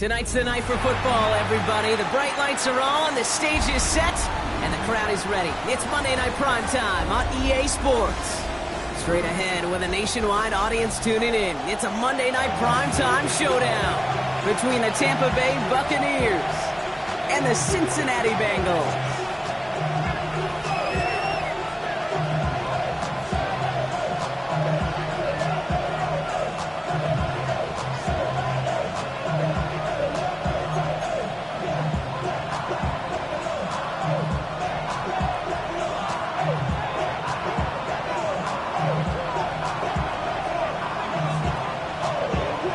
Tonight's the night for football, everybody. The bright lights are on, the stage is set, and the crowd is ready. It's Monday Night Prime Time on EA Sports. Straight ahead with a nationwide audience tuning in. It's a Monday Night Prime Time showdown between the Tampa Bay Buccaneers and the Cincinnati Bengals.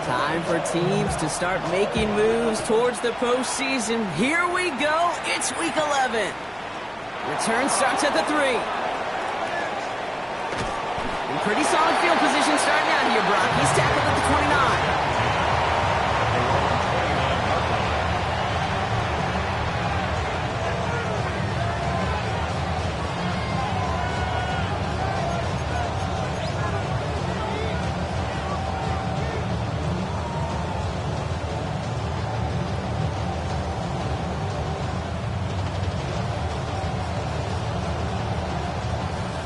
Time for teams to start making moves towards the postseason. Here we go. It's Week 11. Return starts at the 3. In pretty solid field position starting out here, Brock. He's tackled at the 29.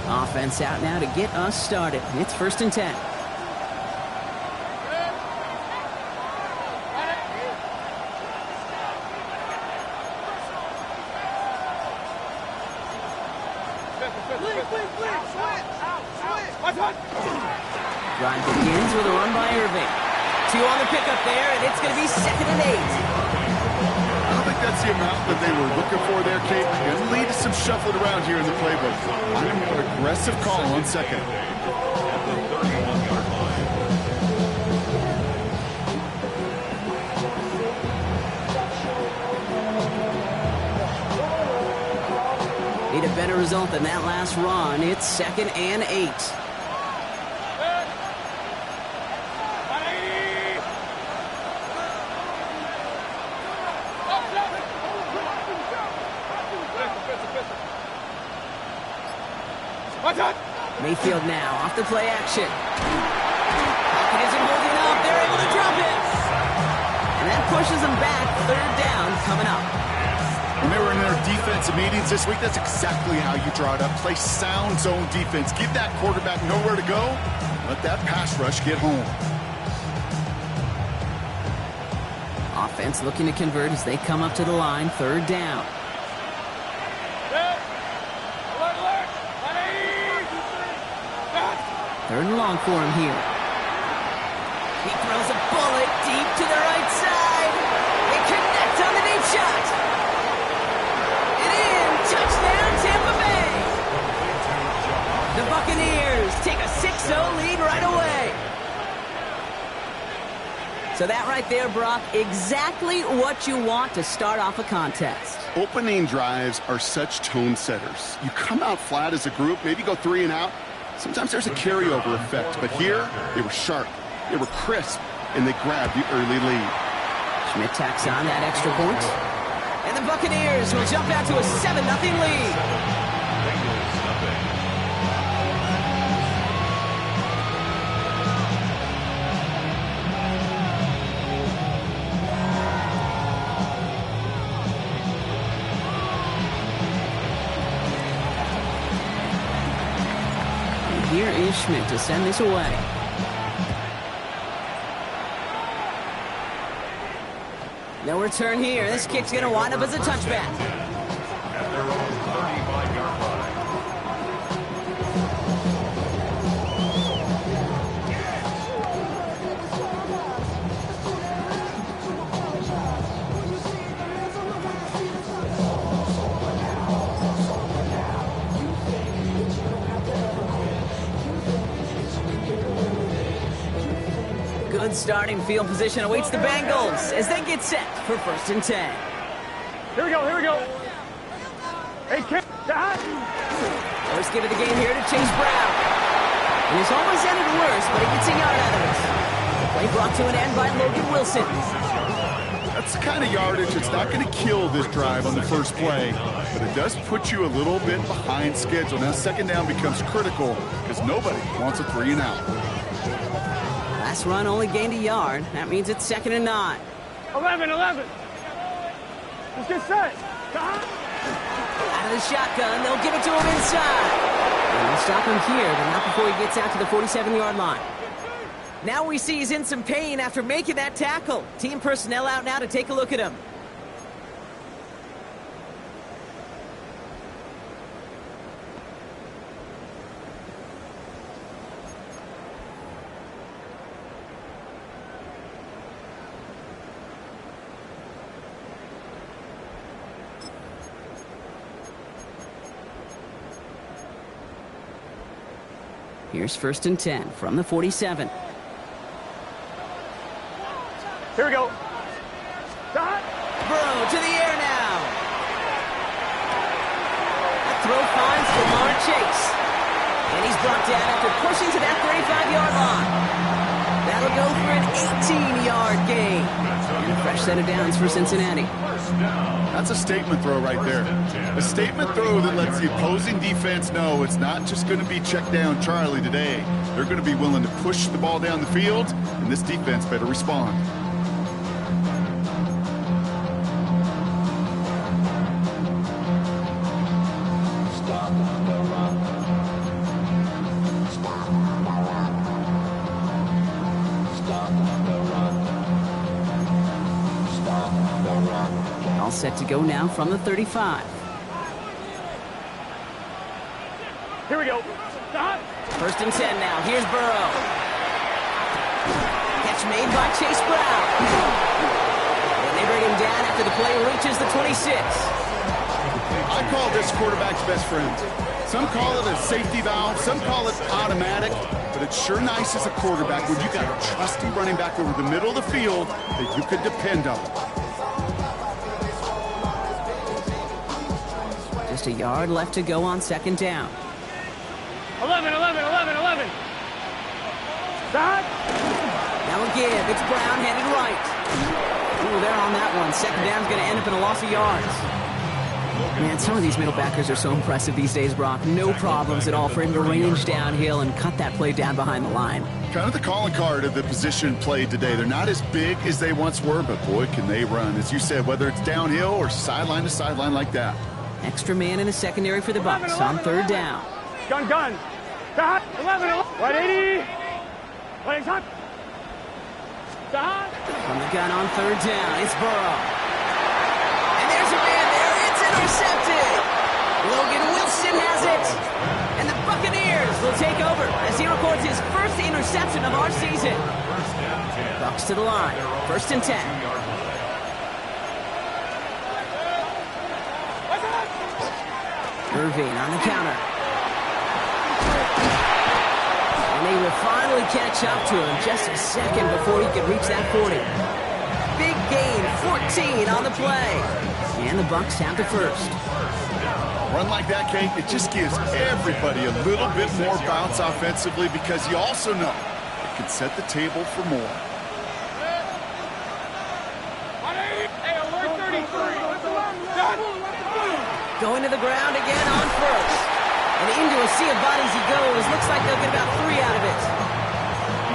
Offense out now to get us started. It's 1st and 10. Drive begins with a run by Irving. 2 on the pickup there, and it's going to be 2nd and 8. I don't think that's the amount that they were looking for there, Kate. Going to lead to some shuffling around here in the playbook. I'm going to an aggressive call on 2nd. Need a better result than that last run. It's 2nd and 8. Mayfield now off the play action. Pocket isn't holding up. They're able to drop it. And that pushes them back. 3rd down coming up. When they were in their defensive meetings this week, that's exactly how you draw it up. Play sound zone defense. Give that quarterback nowhere to go. Let that pass rush get home. Offense looking to convert as they come up to the line. 3rd down. 3rd and long for him here. He throws a bullet deep to the right side. They connect on the deep shot. And in, touchdown Tampa Bay. The Buccaneers take a 6-0 lead right away. So that right there, Brock, exactly what you want to start off a contest. Opening drives are such tone setters. You come out flat as a group, maybe go 3 and out. Sometimes there's a carryover effect, but here, they were sharp, they were crisp, and they grabbed the early lead. Schmidt tacks on that extra point. And the Buccaneers will jump out to a 7-0 lead. Here is Schmidt to send this away. No return here. This kick's going to wind up as a touchback. Good starting field position awaits the Bengals as they get set for 1st and 10. Here we go. Hey, kid. First give of the game here to Chase Brown. And it's almost ended worse, but he gets a yard out of it. The play brought to an end by Logan Wilson. That's the kind of yardage that's not going to kill this drive on the first play, but it does put you a little bit behind schedule. Now 2nd down becomes critical because nobody wants a 3 and out. Last run only gained a yard. That means it's 2nd and 9. 11. Let's get set. Out of the shotgun, they'll give it to him inside. And they'll stop him here, but not before he gets out to the 47-yard line. Now we see he's in some pain after making that tackle. Team personnel out now to take a look at him. Here's 1st and 10 from the 47. Here we go. Burrow to the air now. That throw finds Jamar Chase. And he's brought down after pushing to that 35-yard line. That'll go for an 18-yard gain. And a fresh set of downs for Cincinnati. That's a statement throw right there. A statement throw that lets the opposing defense know it's not just going to be check down Charlie today. They're going to be willing to push the ball down the field, and this defense better respond. All set to go now from the 35. Here we go. 1st and 10 now. Here's Burrow. Catch made by Chase Brown. And they bring him down after the play reaches the 26. I call this quarterback's best friend. Some call it a safety valve, some call it automatic, but it's sure nice as a quarterback when you got a trusty running back over the middle of the field that you could depend on. Just a yard left to go on 2nd down. 11. Stop. Now again, it's Brown headed right. Ooh, they're on that one. 2nd down's going to end up in a loss of yards. Man, some of these middle backers are so impressive these days, Brock. No problems at all for him to range downhill and cut that play down behind the line. Kind of the calling card of the position played today. They're not as big as they once were, but boy, can they run. As you said, whether it's downhill or sideline to sideline like that. Extra man in the secondary for the Bucs on 3rd down. Gun. Stop. 11. 180. Playing time. Stop. From the gun on 3rd down, it's Burrow. And there's a man there. It's intercepted. Logan Wilson has it. And the Buccaneers will take over as he records his first interception of our season. Bucs to the line. 1st and 10. Irving on the counter. And they will finally catch up to him just a second before he could reach that 40. Big gain, 14 on the play. And the Bucs have the first. Run like that, Kate, it just gives everybody a little bit more bounce offensively because you also know it can set the table for more. Going to the ground again on 1st. And into a sea of bodies he goes. Looks like they'll get about 3 out of it.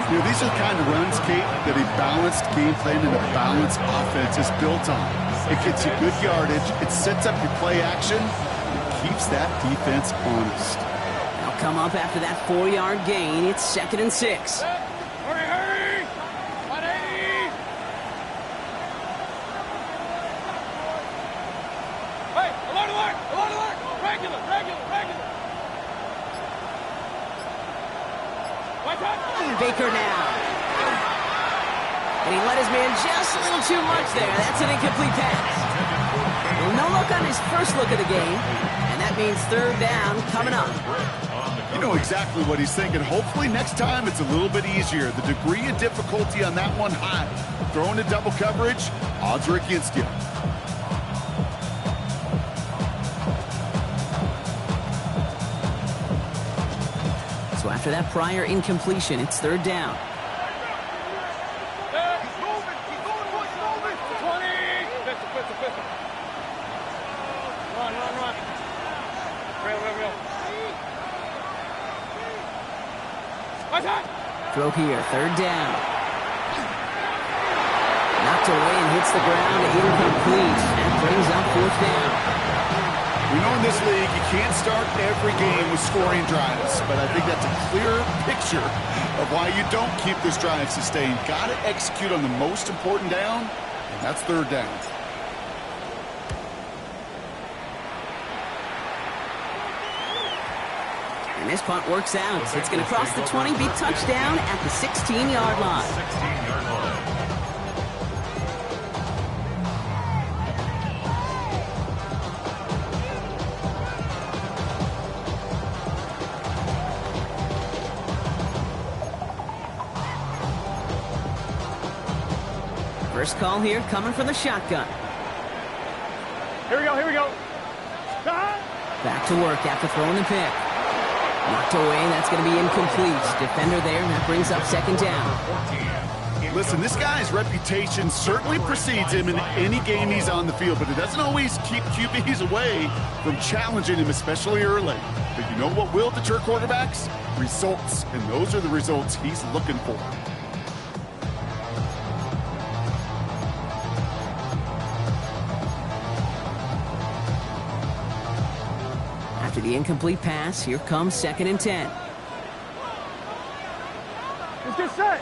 You know, these are the kind of runs, Kate, that a balanced game plan and a balanced offense is built on. It gets you good yardage. It sets up your play action. It keeps that defense honest. They'll come up after that 4-yard gain. It's 2nd and 6. Hurry! 180! Hey, alert! Regular! Baker now. And he let his man just a little too much there. That's an incomplete pass. Well, no look on his first look of the game. And that means 3rd down coming up. You know exactly what he's thinking. Hopefully next time it's a little bit easier. The degree of difficulty on that one high. Throwing to double coverage, odds are against you. So after that prior incompletion, it's 3rd down. Throw here, 3rd down. Knocked knocked away and hits the ground, incomplete. That brings up fourth down. We know in this league you can't start every game with scoring drives, but I think that's a clear picture of why you don't keep this drive sustained. Got to execute on the most important down, and that's third down. And this punt works out. It's going to cross the 20, be touchdown at the 16-yard line. 16-yard line. First call here coming from the shotgun. Here we go, here we go. Back to work after throwing the pick. Knocked away, that's going to be incomplete. Defender there, and that brings up second down. Listen, this guy's reputation certainly precedes him in any game he's on the field, but it doesn't always keep QBs away from challenging him, especially early. But you know what will deter quarterbacks? Results, and those are the results he's looking for. After the incomplete pass, here comes second and 10. Let's get set.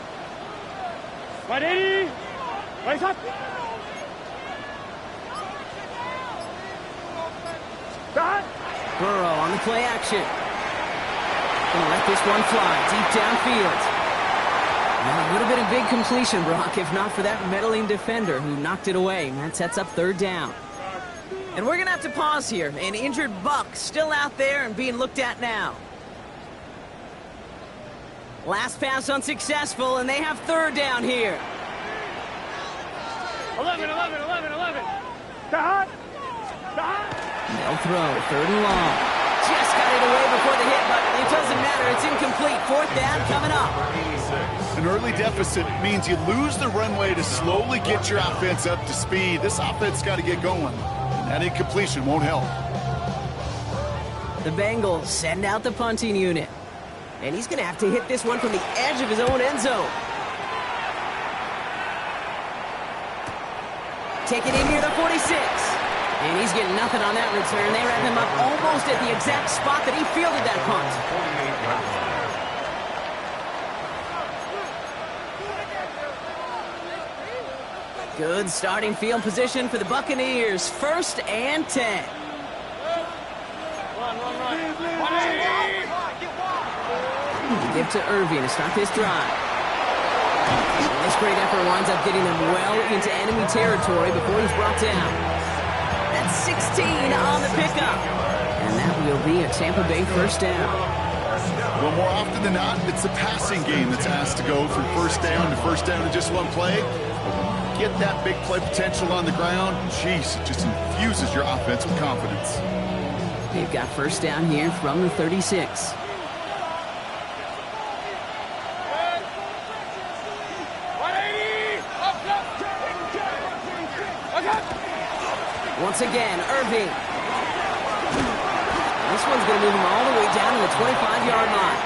180. Right up. Start. Burrow on the play action. Gonna let this one fly deep downfield. Well, it would have been a big completion, Brock, if not for that meddling defender who knocked it away. And that sets up third down. And we're going to have to pause here. An injured Buck still out there and being looked at now. Last pass unsuccessful, and they have third down here. 11. Start. They'll throw, third and long. Just got it away before the hit, but it doesn't matter. It's incomplete. Fourth down coming up. An early deficit means you lose the runway to slowly get your offense up to speed. This offense got to get going. That incompletion won't help. The Bengals send out the punting unit. And he's going to have to hit this one from the edge of his own end zone. Take it in here to 46. And he's getting nothing on that return. They wrap him up almost at the exact spot that he fielded that punt. 48-yard line. Good starting field position for the Buccaneers. First and 10. Run. 180. Give to Irving to start this drive. And this great effort winds up getting them well into enemy territory before he's brought down. That's 16 on the pickup. And that will be a Tampa Bay first down. Well, more often than not, it's the passing game that's asked to go from first down in just one play. Get that big play potential on the ground, jeez, it just infuses your offense with confidence. They've got first down here from the 36. Once again, Irving. This one's going to move him all the way down to the 25-yard line.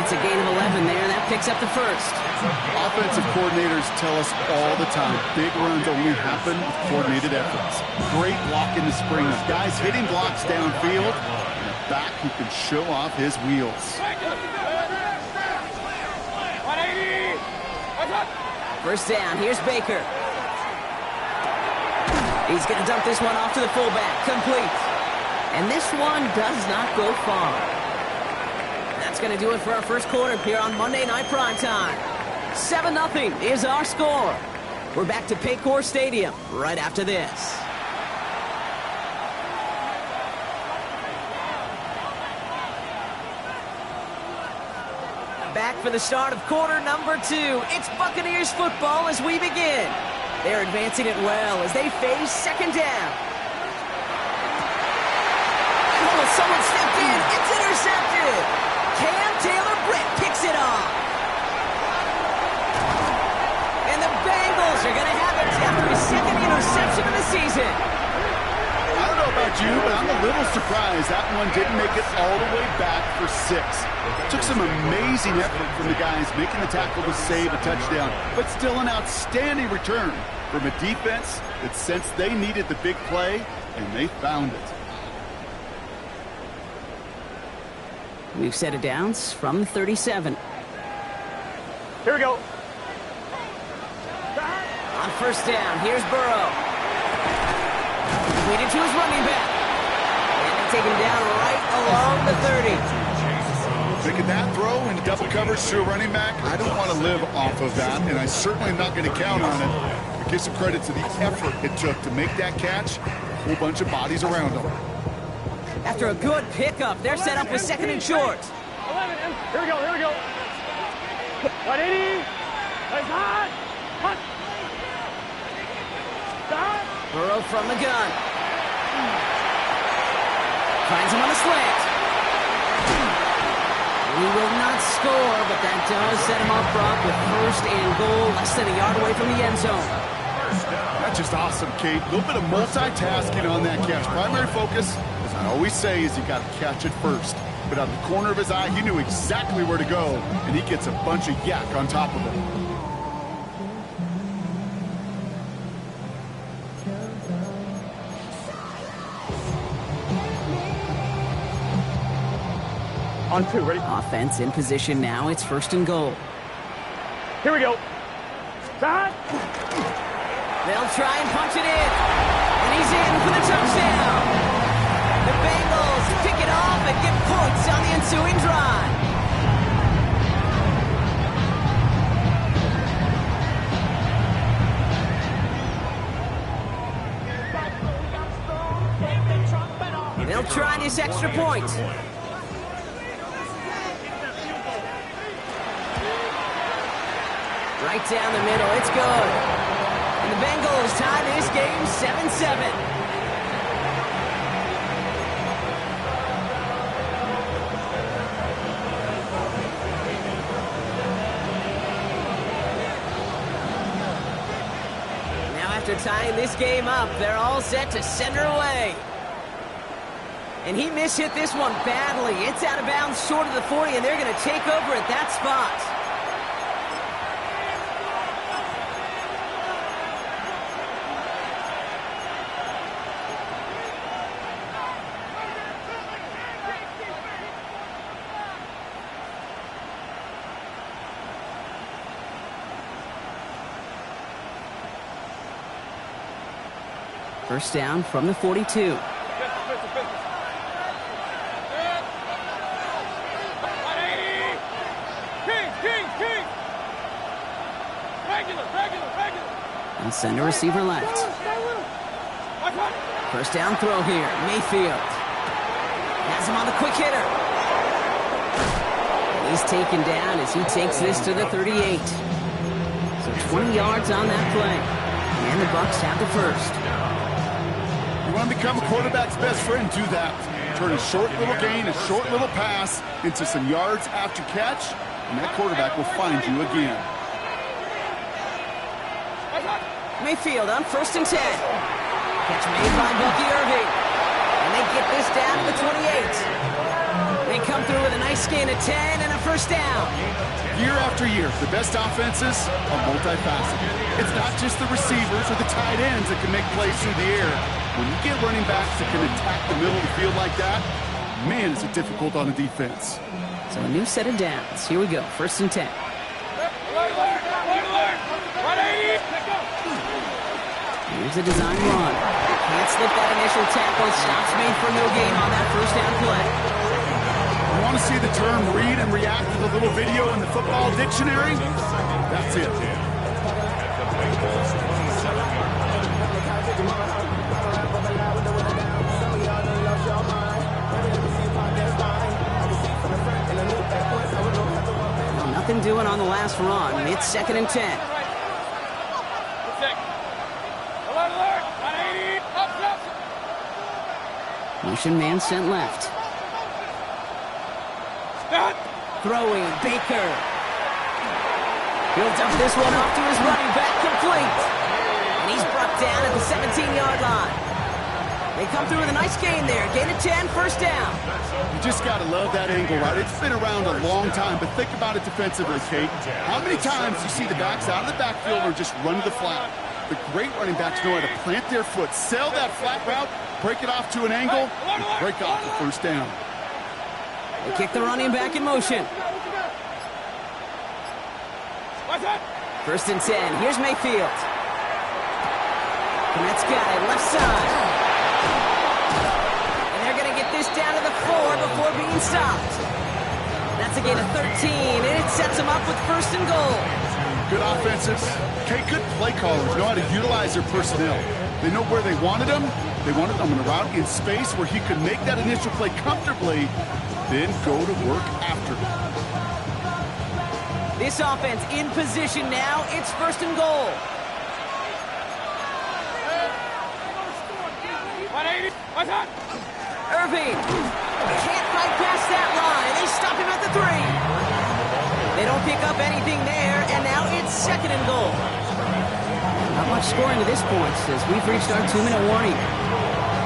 It's a gain of 11 there, and that picks up the first. Offensive coordinators tell us all the time, big runs only happen with coordinated efforts. Great block in the spring. Guys hitting blocks downfield, and a back who can show off his wheels. 180. First down, here's Baker. He's going to dump this one off to the fullback, complete. And this one does not go far. That's going to do it for our first quarter here on Monday Night Primetime. 7-0 is our score. We're back to Paycor Stadium right after this. Back for the start of quarter number 2. It's Buccaneers football as we begin. They're advancing it well as they face second down. Oh, someone stepped in. It's intercepted. Cam Taylor-Britt picks it off. And the Bengals are going to have it after his second interception of the season. I don't know about you, but I'm a little surprised that one didn't make it all the way back for 6. Took some amazing effort from the guys making the tackle to save a touchdown, but still an outstanding return from a defense that sensed they needed the big play, and they found it. We've set it downs from the 37. Here we go. On first down, here's Burrow. Leading to his running back. And they take him down right along the 30. Making that throw in double coverage to a running back, I don't want to live off of that, and I certainly am not going to count on it. But give some credit to the effort it took to make that catch. A whole bunch of bodies around him. After a good pickup, they're set up with second and short. 11. Here we go. Here we go. 180. Nice hot. Hot. Burrow from the gun. Finds him on the slant. He will not score, but that does set him up front with first and goal, less than a yard away from the end zone. That's just awesome, Kate. A little bit of multitasking on that catch. Primary focus, as I always say, is you got to catch it first. But out of the corner of his eye, he knew exactly where to go, and he gets a bunch of yak on top of it. On 2, ready? Offense in position now. It's first and goal. Here we go. Hot. They'll try and punch it in. And he's in for the touchdown. The Bengals pick it off and get points on the ensuing drive. They'll try this extra point. Right down the middle, it's good. And the Bengals tie this game 7-7. Now after tying this game up, they're all set to center away. And he mishit this one badly. It's out of bounds short of the 40, and they're going to take over at that spot. First down from the 42. And send a receiver left. First down throw here. Mayfield has him on the quick hitter. He's taken down as he takes this to the 38. So 20 yards on that play. And the Bucs have the first. You want to become a quarterback's best friend, do that. Turn a short little gain, a short little pass into some yards after catch, and that quarterback will find you again. Mayfield on first and 10. Catch made by Bucky Irving. And they get this down to the 28. They come through with a nice gain of 10 and a first down. Year after year, the best offenses are multifaceted. It's not just the receivers or the tight ends that can make plays through the air. When you get running backs that can attack the middle of the field like that, man, is it difficult on a defense. So a new set of downs. Here we go, first and 10. Here's a design run. Can't slip that initial tackle. Stops made for no gain on that first down play. You want to see the term read and react to the little video in the football dictionary? That's it. Well, nothing doing on the last run. It's second and 10. Motion man sent left. Throwing, Baker. He'll dump this one off to his running back, complete. And he's brought down at the 17-yard line. They come through with a nice gain there. Gain of 10, first down. You just got to love that angle, right? It's been around a long time, but think about it defensively, Kate. How many times you see the backs out of the backfield or just run to the flat? The great running backs know how to plant their foot, sell that flat route, break it off to an angle, and break off the first down. They kick the running back in motion. First and 10. Here's Mayfield. Fournette's got it, left side. And they're going to get this down to the 4 before being stopped. That's a gain of 13, and it sets them up with first and goal. Good offensive. Okay, good play callers know how to utilize their personnel. They know where they wanted them. They wanted them in a route in space where he could make that initial play comfortably, then go to work after. This offense in position now. It's first and goal. 180. What's that? Irving can't fight past that line. They stop him at the 3. They don't pick up anything there, and now it's second and goal. Not much scoring to this point as we've reached our 2-minute warning.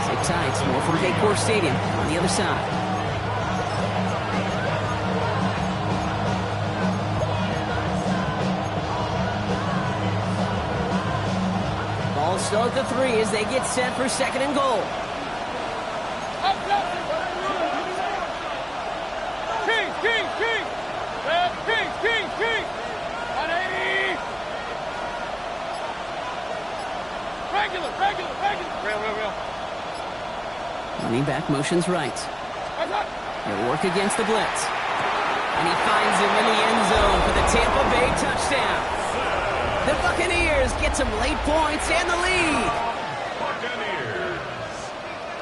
Sit tight. More from Paycor Stadium on the other side. Ball still at the 3 as they get set for second and goal. King. 180. Regular. Real. Running back motions right. He'll work against the blitz. And he finds him in the end zone for the Tampa Bay touchdown. The Buccaneers get some late points and the lead.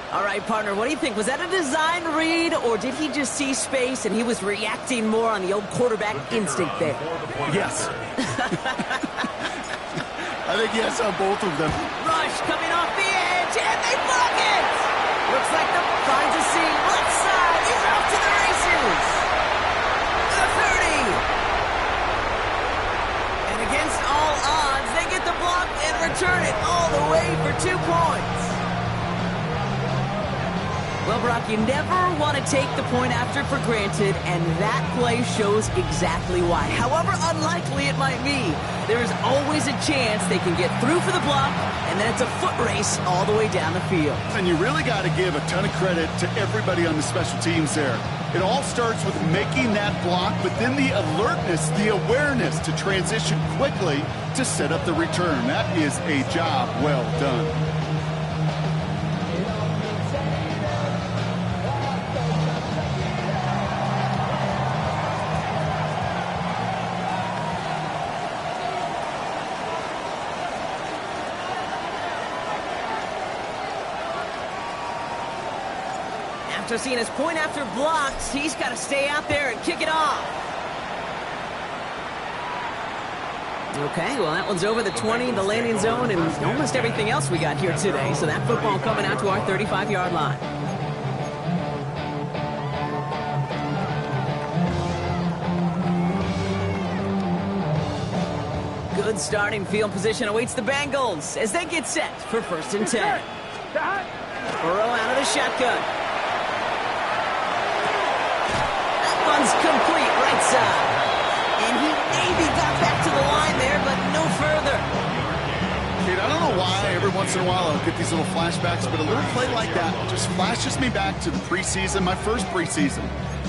All right, partner, what do you think? Was that a design read, or did he just see space and he was reacting more on the old quarterback instinct there? Yes. I think yes on both of them. Rush coming off the edge, and they block it! Looks like the finds a seam. Left side, he's off to the races! The 30! And against all odds, they get the block and return it all the way for 2 points. Well, Brock, you never want to take the point after for granted, and that play shows exactly why. However unlikely it might be, there is always a chance they can get through for the block, and then it's a foot race all the way down the field. And you really got to give a ton of credit to everybody on the special teams there. It all starts with making that block, but then the alertness, the awareness to transition quickly to set up the return. That is a job well done. After seeing his point after blocks, he's got to stay out there and kick it off. Okay, well, that one's over the 20, the landing zone, and almost everything else we got here today. So that football coming out to our 35-yard line. Good starting field position awaits the Bengals as they get set for first and 10. Burrow out of the shotgun. One's complete right side. And he maybe got back to the line there, but no further. Kate, I don't know why every once in a while I'll get these little flashbacks, but a little play like that just flashes me back to the preseason, my first preseason.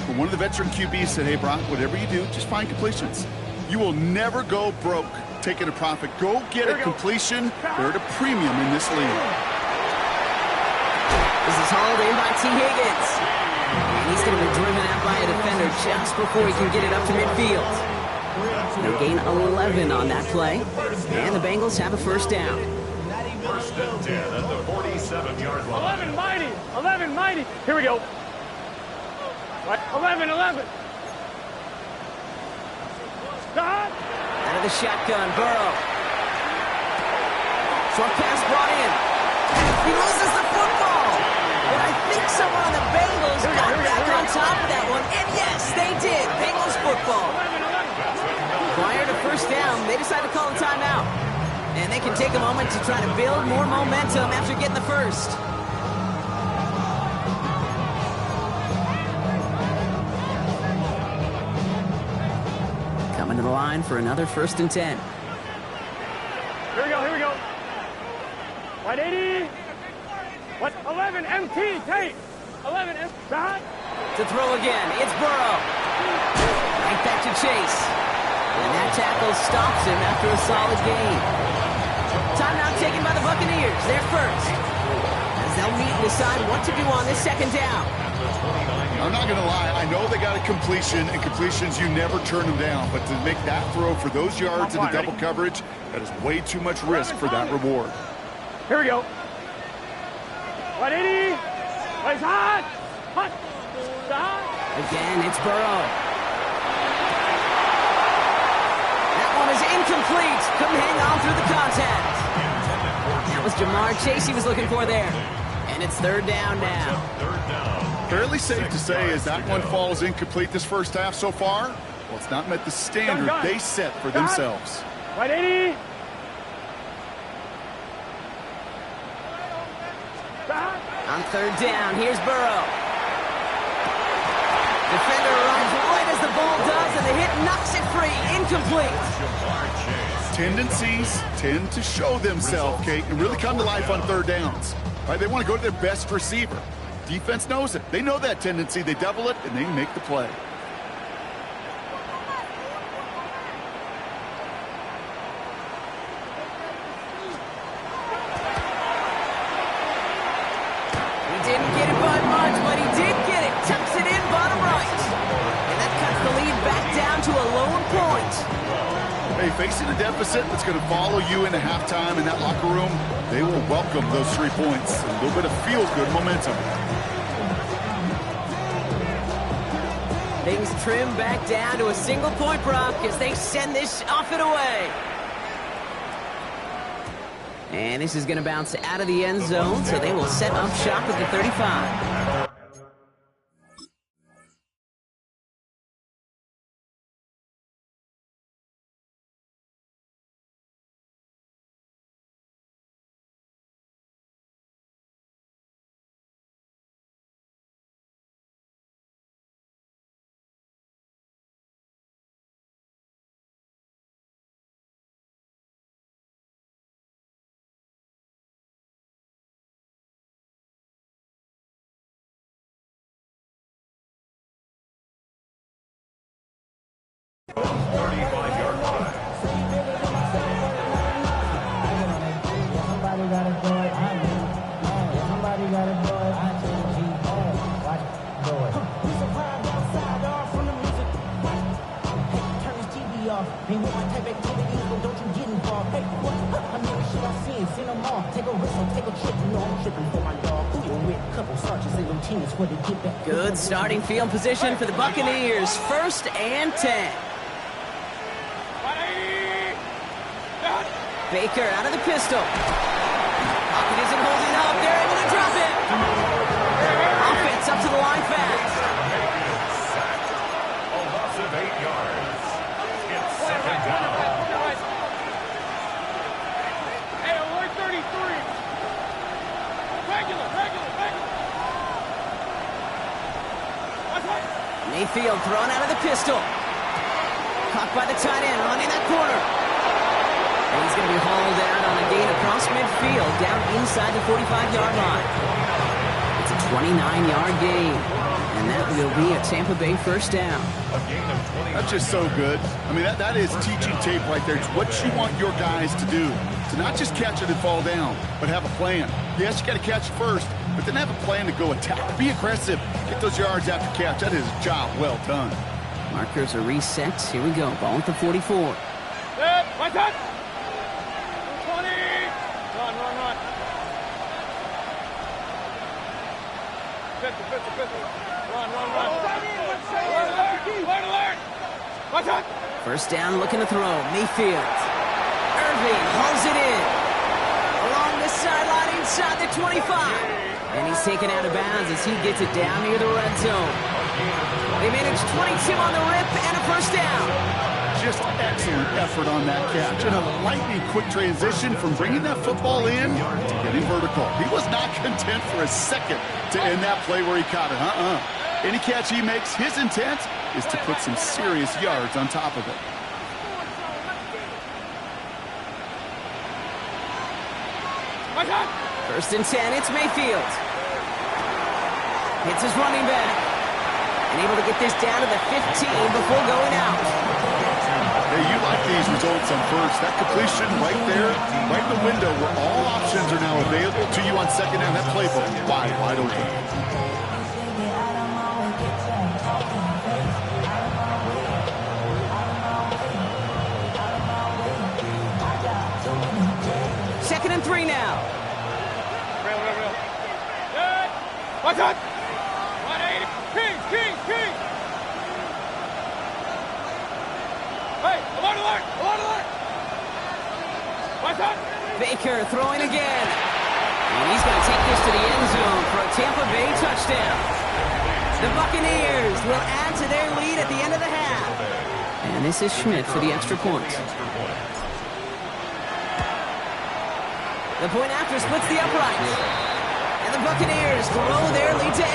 When one of the veteran QBs said, hey, Brock, whatever you do, just find completions. You will never go broke taking a profit. Go get a completion. They're at a premium in this league. This is hauled in by T. Higgins. And he's going to be driven out by a defender just before he can get it up to midfield. They gain 11 on that play. And the Bengals have a first down. First and 10 at the 47-yard line. 11 mighty. Here we go. 11. Stop. Out of the shotgun, Burrow. Short pass brought in. He loses the football. But I think someone on the Bengals got back on top of that one. And yes, they did. Bengals football. Prior to first down, they decide to call a timeout. And they can take a moment to try to build more momentum after getting the first. line for another 1st and 10. Here we go, here we go. 180. What? 11 MT, Tate. 11 MT. Shot. To throw again, it's Burrow. Right back to Chase. And that tackle stops him after a solid gain. Timeout taken by the Buccaneers. They're first. As they'll meet and decide what to do on this 2nd down. I'm not going to lie. I know they got a completion, and completions, you never turn them down. But to make that throw for those yards in the double coverage, that is way too much risk for that reward. Here we go. 180. It's hot. Hot. Hot. Again, it's Burrow. That one is incomplete. Couldn't hang on through the contact. That was Jamar Chase he was looking for there. And it's 3rd down now. Fairly safe to say as that one falls incomplete this first half so far. Well, it's not met the standard they set for themselves. 180. On 3rd down, here's Burrow. Defender arrives right as the ball does, and the hit knocks it free. Incomplete. Tendencies tend to show themselves, Kate, and really come to life on 3rd downs. Right? They want to go to their best receiver. Defense knows it. They know that tendency. They double it, and they make the play. He didn't get it by much, but he did get it. Tucks it in bottom right. And that cuts the lead back down to a lone point. Hey, facing a deficit that's going to follow you into halftime in that locker room, they will welcome those 3 points. A little bit of feel-good momentum. Things trim back down to a single-point Brock as they send this off and away. And this is going to bounce out of the end zone, so they will set up shop at the 35. Good starting field position for the Buccaneers. 1st and 10. Baker out of the pistol. Pocket isn't holding up. They're able to drop it. Offense up to the line fast. A loss of 8 yards. It's 2nd down. Hey, alert 33. Regular. Mayfield thrown out of the pistol. Caught by the tight end, running that corner. And he's going to be hauled out on a gain across midfield, down inside the 45-yard line. It's a 29-yard gain, and that will be a Tampa Bay 1st down. That's just so good. I mean, that is teaching tape right there. It's what you want your guys to do. To not just catch it and fall down, but have a plan. Yes, you got to catch it first, but then have a plan to go attack. Be aggressive. Get those yards after catch. That is a job well done. Markers are reset. Here we go. Ball at the 44. My touch. 20. Run. 50. Run. Alert. My touch. 1st down, looking to throw. Mayfield. Irving hauls it in. Along the sideline inside the 25. And he's taken out of bounds as he gets it down near the red zone. They managed 22 on the rip and a 1st down. Just excellent effort on that catch. And a lightning quick transition from bringing that football in to getting vertical. He was not content for a second to end that play where he caught it. Any catch he makes, his intent is to put some serious yards on top of it. First and 10, it's Mayfield. Hits his running back. And able to get this down to the 15 before going out. Hey, you like these results on first. That completion right there, right in the window where all options are now available to you on second down. That playbook wide open. Second and 3 now. Real. Good. Watch out. 180. King. Hey, alert. Watch out. Baker throwing again. And he's going to take this to the end zone for a Tampa Bay touchdown. The Buccaneers will add to their lead at the end of the half. And this is Schmidt for the extra point. The point after splits the uprights. And the Buccaneers grow their lead to 8.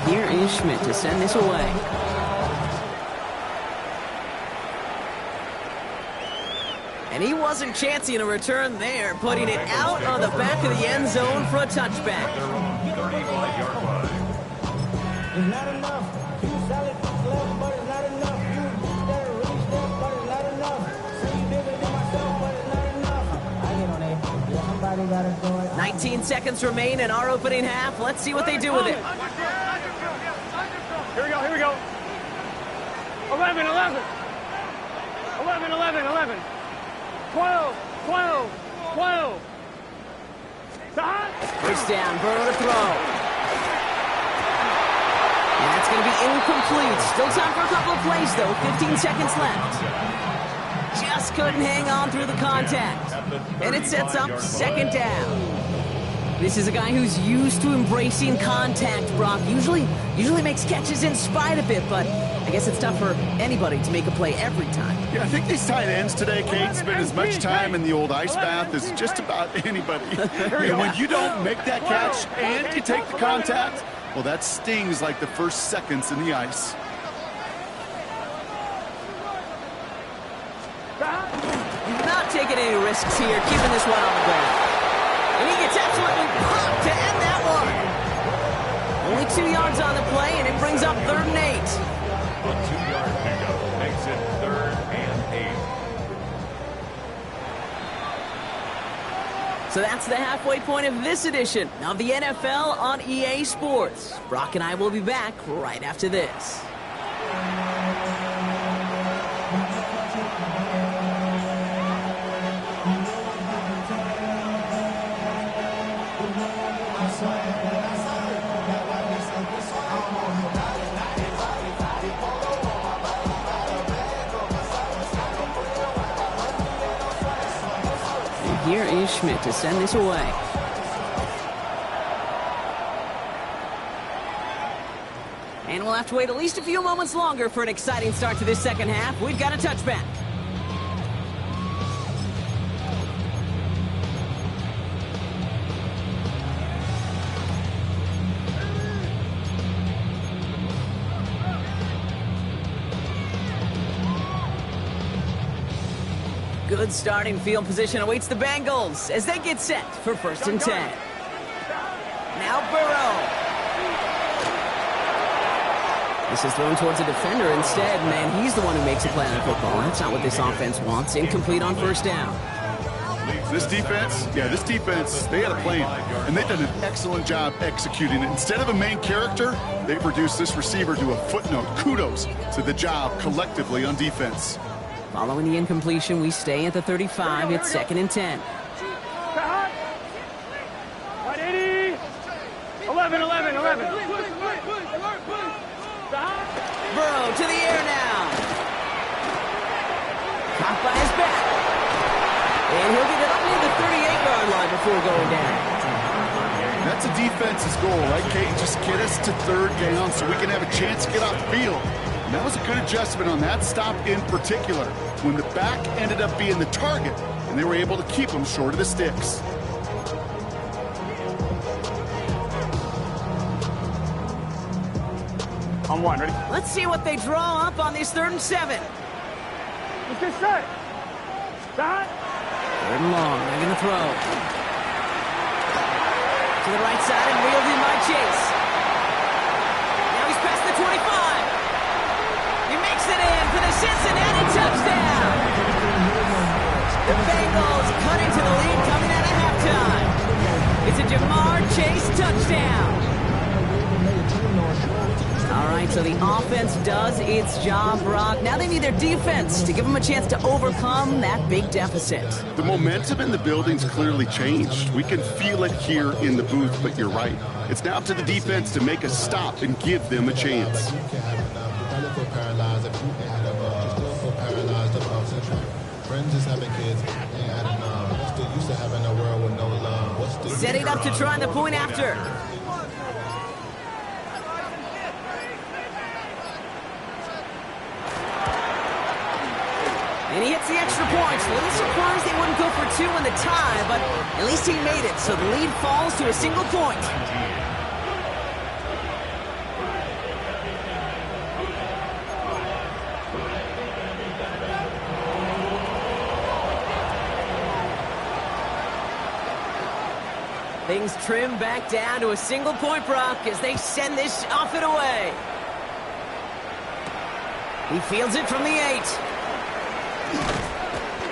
Here is Schmidt to send this away. And he wasn't chancing a return there, putting it out on the back of the end zone for a touchback. 35-yard line. It's not enough. You solid left, but it's not enough. You better reach that, but it's not enough. Say you bigger than myself, but it's not enough. I get on it. Yeah, somebody gotta do it. 19 seconds remain in our opening half. Let's see what they do with it. Here we go. 11. 12. First down, Burrow to throw. And that's going to be incomplete. Still time for a couple of plays, though. 15 seconds left. Just couldn't hang on through the contact. And it sets up second down. This is a guy who's used to embracing contact, Brock. Usually makes catches in spite of it, but I guess it's tough for anybody to make a play every time. Yeah, I think these tight ends today, Kate, spend as much time in the old ice bath as just about anybody. And when you don't make that catch and you take the contact, well, that stings like the first seconds in the ice. Not taking any risks here, keeping this one on the ground. And he gets absolutely pumped to end that one. Only 2 yards on the play, and it brings up 3rd and 8. A 2-yard pickup makes it 3rd and 8. So that's the halfway point of this edition of the NFL on EA Sports. Brock and I will be back right after this. Here is Schmidt to send this away. And we'll have to wait at least a few moments longer for an exciting start to this second half. We've got a touchback. Good starting field position awaits the Bengals as they get set for 1st and 10. Now Burrow. This is thrown towards a defender instead. Man, he's the one who makes a play on the football. That's not what this offense wants. Incomplete on 1st down. This defense, they had a plan, and they've done an excellent job executing it. Instead of a main character, they've reduced this receiver to a footnote. Kudos to the job collectively on defense. Following the incompletion, we stay at the 35. It's 2nd and 10. 180. 11. Burrow to the air now. Caught by his back. And he'll get it up near the 38-yard line before going down. That's a defense's goal, right, Kate? Just get us to 3rd down so we can have a chance to get off the field. And that was a good adjustment on that stop in particular, when the back ended up being the target, and they were able to keep him short of the sticks. On one, ready? Let's see what they draw up on this 3rd and 7. Let's get set. Start. 3rd and long. They're going to throw. To the right side and wheeled in by Chase. Now he's past the 25. He makes it in for the Cincinnati touchdown. The Bengals cut into the lead coming out of halftime. It's a Jamar Chase touchdown. All right, so the offense does its job, Brock. Now they need their defense to give them a chance to overcome that big deficit. The momentum in the building's clearly changed. We can feel it here in the booth, but you're right. It's now up to the defense to make a stop and give them a chance. Setting up to try the point after. And he hits the extra points. A little surprised they wouldn't go for 2 in the tie, but at least he made it, so the lead falls to a single point. Things trim back down to a single point, Brock, as they send this off and away. He fields it from the 8.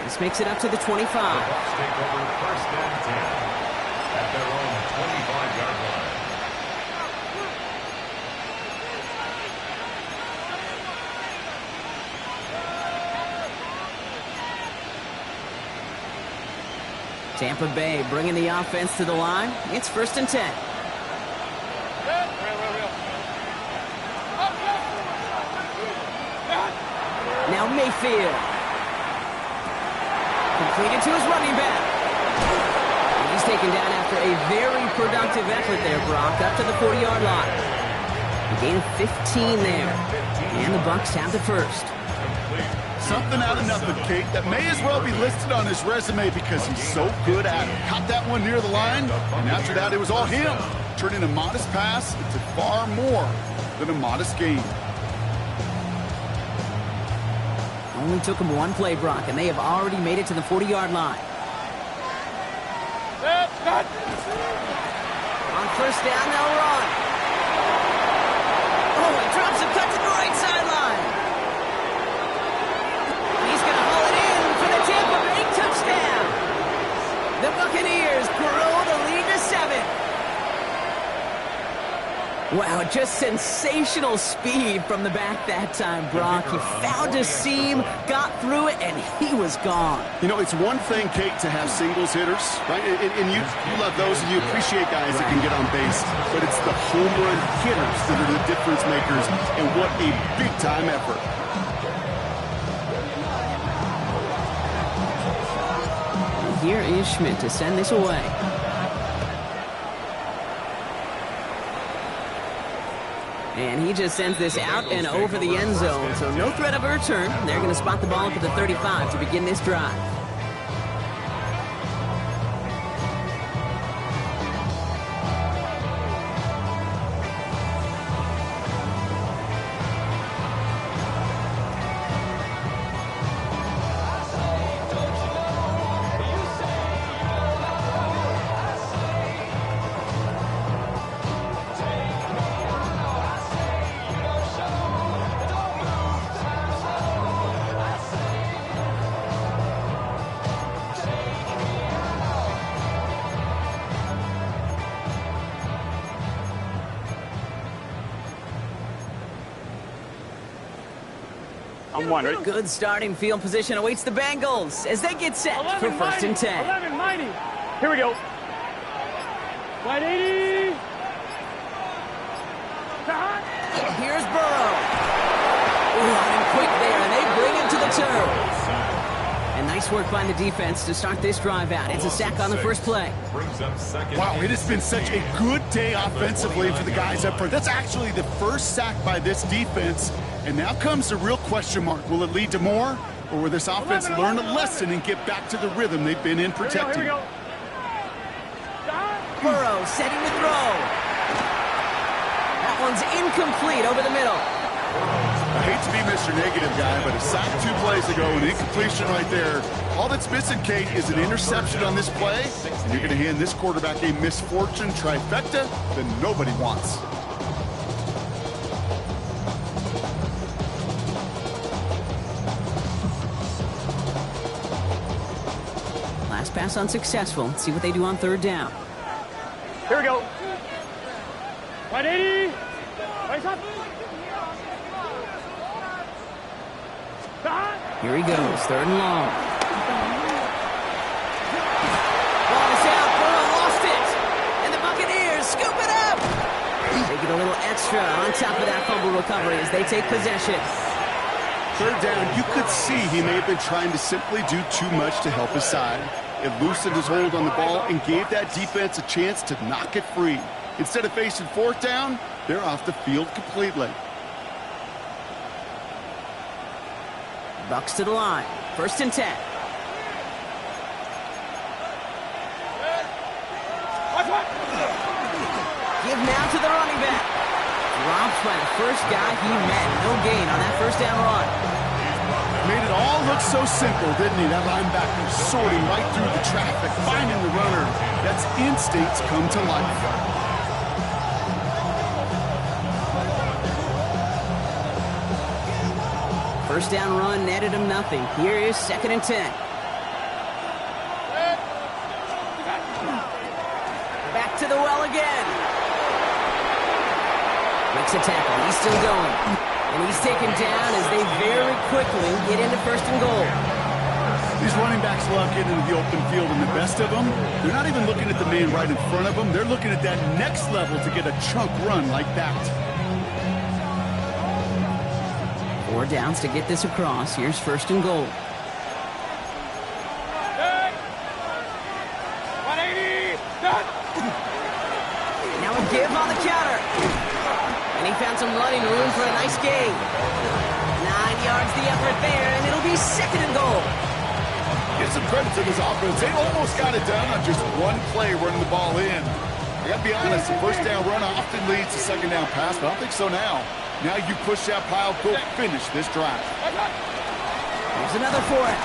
This makes it up to the 25. The Bucs take over 1st and 10 at their own 25-yard line. Tampa Bay bringing the offense to the line. It's 1st and 10. Now Mayfield. Completed to his running back. And he's taken down after a very productive effort there, Brock, up to the 40-yard line. A gain of 15 there. And the Bucs have the first. Something out of nothing, Kate, that may as well be listed on his resume because he's so good at it. Caught that one near the line, and after that, it was all him. Turning a modest pass into far more than a modest gain. Only took him one play, Brock, and they have already made it to the 40-yard line. On 1st down, they'll run. Oh, he drops a cut to the right sideline. He's going to haul it in for the Tampa Bay touchdown. The Buccaneers grow the lead to 7. Wow, just sensational speed from the back that time, Brock. He found a seam, got through it, and he was gone. You know, it's one thing, Kate, to have singles hitters, right? And you love those, and you appreciate guys that can get on base. But it's the home run hitters that are the difference makers, and what a big-time effort. Here is Schmidt to send this away. And he just sends this out and over the end zone, so no threat of a return. They're going to spot the ball up at the 35 to begin this drive. I'm one, ready? Good starting field position awaits the Bengals as they get set for 1st and 10. 11, mighty. Here we go. 180. Here's Burrow. Running quick there, and they bring him to the turf. And nice work by the defense to start this drive out. It's a sack on the first play. Wow, it has been such a good day offensively for the guys up front. That's actually the first sack by this defense, And now comes the real question mark. Will it lead to more? Or will this offense learn a lesson and get back to the rhythm they've been in protecting? Here we go. Burrow setting the throw. That one's incomplete over the middle. I hate to be Mr. Negative guy, but a sack 2 plays ago, an incompletion right there. All that's missing, Kate, is an interception on this play, and you're going to hand this quarterback a misfortune trifecta that nobody wants. Last pass unsuccessful. Let's see what they do on 3rd down. Here we go. Right 80. Right up. Here he goes, 3rd and long. Ball is out, Burrow lost it. And the Buccaneers scoop it up. They get a little extra on top of that fumble recovery as they take possession. 3rd down, you could see he may have been trying to simply do too much to help his side. It loosened his hold on the ball and gave that defense a chance to knock it free. Instead of facing 4th down, they're off the field completely. Bucks to the line. 1st and 10. Give now to the running back. Drops by the first guy he met. No gain on that 1st down run. Made it all look so simple, didn't he? That linebacker sorting right through the traffic, finding the runner. That's instincts come to life. 1st down run netted him nothing. Here is 2nd and 10. Back to the well again. Makes a tackle. He's still going. And he's taken down as they very quickly get into 1st and goal. These running backs love getting into the open field, and the best of them, they're not even looking at the man right in front of them. They're looking at that next level to get a chunk run like that. 4 downs to get this across. Here's 1st and goal. 180. Done. Now a give on the counter. And he found some running room for a nice gain. 9 yards the effort there, and it'll be 2nd and goal. Give some credit to this offense. They almost got it done on just one play running the ball in. I got to be honest, the 1st down run often leads to 2nd down pass, but I don't think so now. Now you push that pile, go finish this drive. Here's another for it.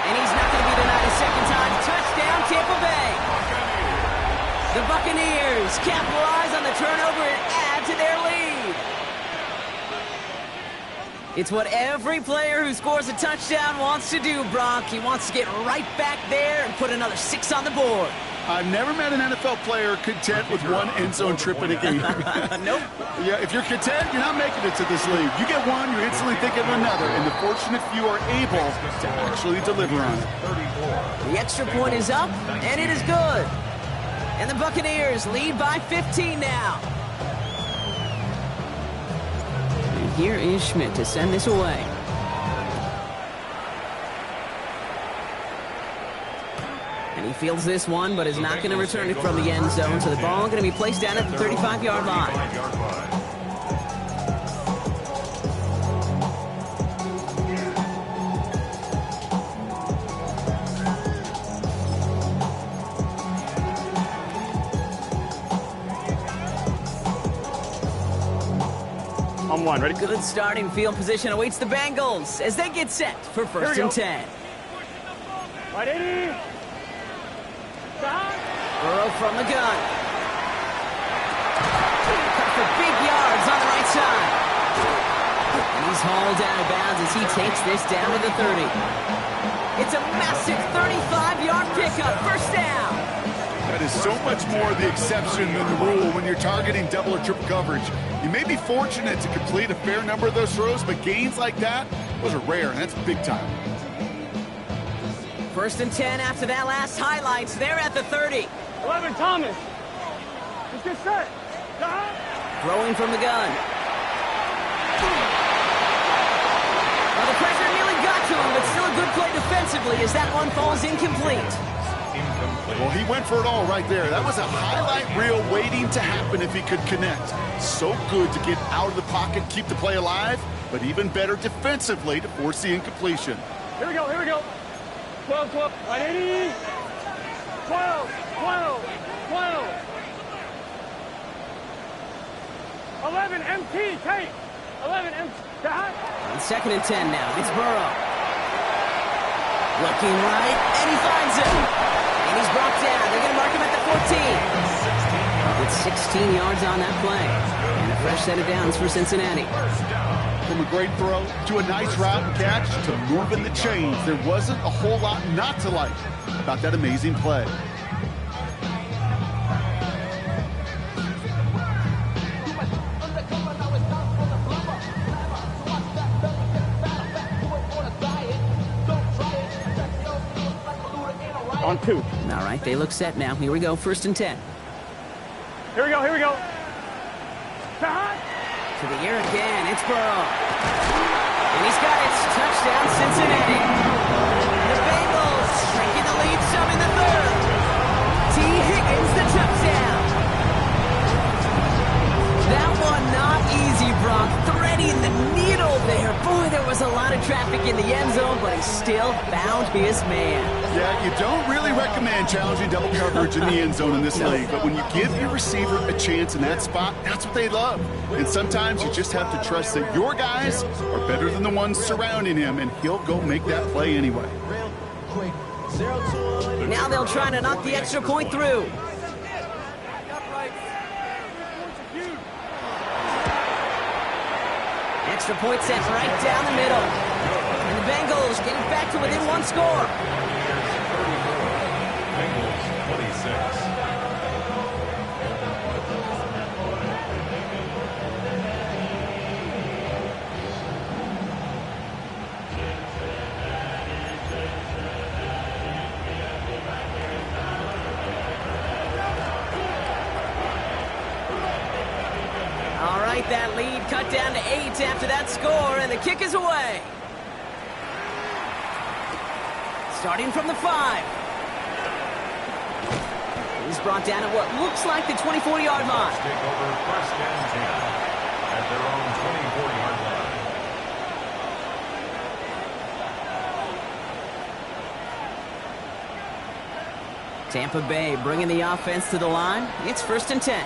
And he's not going to be denied a 2nd time. Touchdown, Tampa Bay. The Buccaneers capitalize on the turnover and add to their lead. It's what every player who scores a touchdown wants to do, Brock. He wants to get right back there and put another 6 on the board. I've never met an NFL player content with one end zone trip in a game. Nope. Yeah, if you're content, you're not making it to this league. You get one, you're instantly thinking of another, and the fortunate few are able to actually deliver on it. The extra point is up, and it is good. And the Buccaneers lead by 15 now. And here is Schmidt to send this away. And he fields this one, but is not going to return it from the end zone. So the ball going to be placed down at the 35-yard line. On 1, ready? Good starting field position awaits the Bengals as they get set for 1st and 10. Right 80. Burrow from the gun. Cut for big yards on the right side. And he's hauled out of bounds as he takes this down to the 30. It's a massive 35-yard pickup. 1st down. That is so much more the exception than the rule when you're targeting double or triple coverage. You may be fortunate to complete a fair number of those throws, but gains like that, those are rare, and that's big time. 1st and 10 after that last highlights. They're at the 30. 11, Thomas. Let's get set. Throwing from the gun. Well, the pressure nearly got to him, but still a good play defensively as that one falls incomplete. Well, he went for it all right there. That was a highlight reel waiting to happen if he could connect. So good to get out of the pocket, keep the play alive, but even better defensively to force the incompletion. Here we go, here we go. 12, 12, 180. 12, 12, 12. 11, MT, Tate. 11, MT, Tate. On 2nd and 10 now. It's Burrow. Looking right, and he finds him. And he's brought down. They're going to mark him at the 14. With 16 yards on that play. And a fresh set of downs for Cincinnati. From a great throw to a nice route and catch to moving the chains, there wasn't a whole lot not to like about that amazing play. On 2. All right, they look set now. Here we go, 1st and 10. Here we go, here we go. Tate. To the air again, it's Burrow. And he's got it. Touchdown, Cincinnati. The Bengals taking the lead some in the 3rd. T. Higgins, the touchdown. That one not easy, Brock. Threading the needle there. Boy, there was a lot of traffic in the end zone, but he still found his man. Yeah, you don't really recommend challenging double coverage in the end zone in this league, but when you give your receiver a chance in that spot, that's what they love. And sometimes you just have to trust that your guys are better than the ones surrounding him, and he'll go make that play anyway. Now they'll try to knock the extra point through. Extra point set right down the middle. And the Bengals getting back to within 1 score. Bengals 26. All right, that lead cut down to 8 after that score, and the kick is away. Starting from the 5. He's brought down at what looks like the 24-yard line. Take over 1st and 10 at their own 24-yard line. Tampa Bay bringing the offense to the line. It's 1st and 10.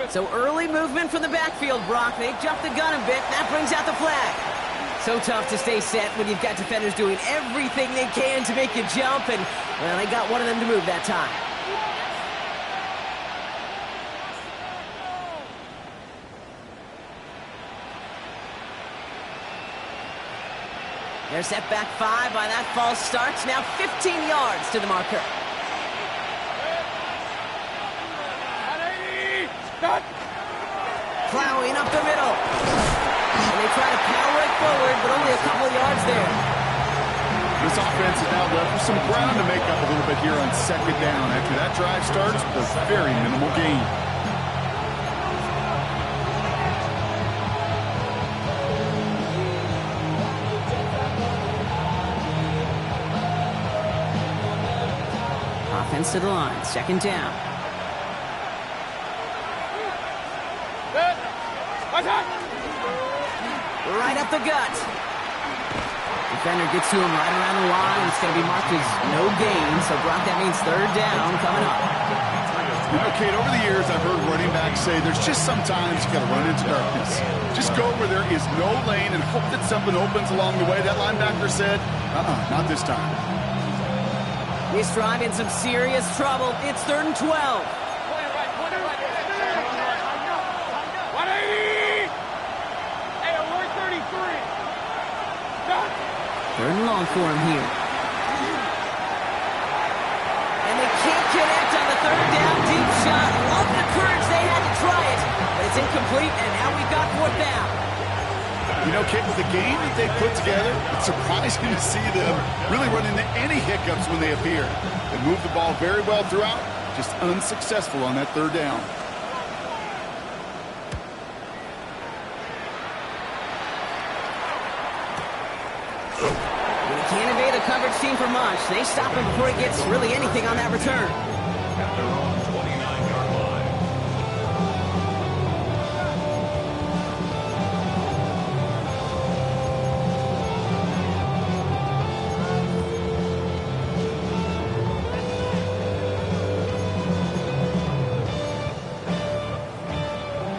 So early movement from the backfield, Brock. They jumped the gun a bit. That brings out the flag. So tough to stay set when you've got defenders doing everything they can to make you jump, and, well, they got one of them to move that time. They're set back 5 by that false start. Now 15 yards to the marker. Plowing up the middle. And they try to power it forward, but only a couple of yards there. This offense is now left with some ground to make up a little bit here on 2nd down after that drive starts with a very minimal gain. Offense to the line, 2nd down. Right up the gut. Defender gets to him right around the line. It's going to be marked as no gain. So, Brock, that means 3rd down coming up. You know, Kate, over the years, I've heard running backs say there's just sometimes you got to run into darkness. Just go where there is no lane and hope that something opens along the way. That linebacker said, not this time. This drive in some serious trouble. It's 3rd and 12. 3rd and long for him here. And they can't connect on the 3rd down deep shot. Love the courage they had to try it, but it's incomplete, and now we've got 4th down. You know, Kate, with the game that they put together, it's surprising to see them really run into any hiccups when they appear. They move the ball very well throughout, just unsuccessful on that 3rd down. Can't evade the coverage team for much. They stop him before he gets really anything on that return. At their own 29-yard line.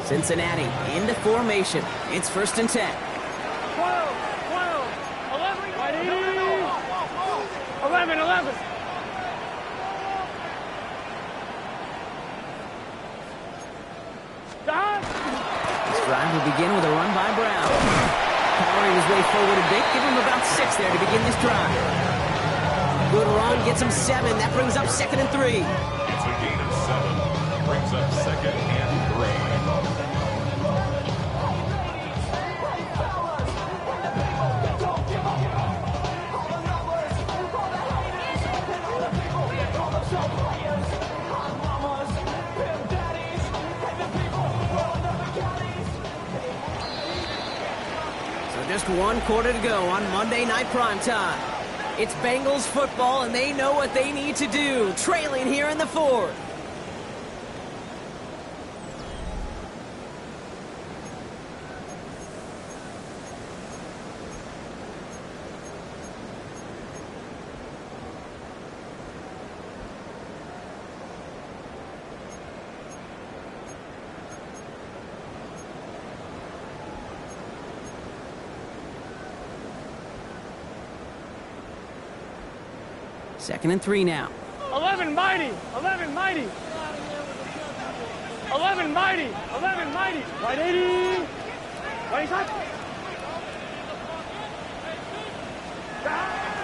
Cincinnati into formation. It's 1st and 10. 12, 11, right 80. 11. This drive will begin with a run by Brown. Powering his way forward a bit. Give him about 6 there to begin this drive. Good run, gets him 7. That brings up 2nd and 3. It's a gain of 7. Brings up 2nd and 3. Just 1 quarter to go on Monday Night Primetime. It's Bengals football, and they know what they need to do, trailing here in the 4th. Second and 3 now. 11 mighty. 11 mighty. 11 mighty. 11 mighty. Right 80. Right side.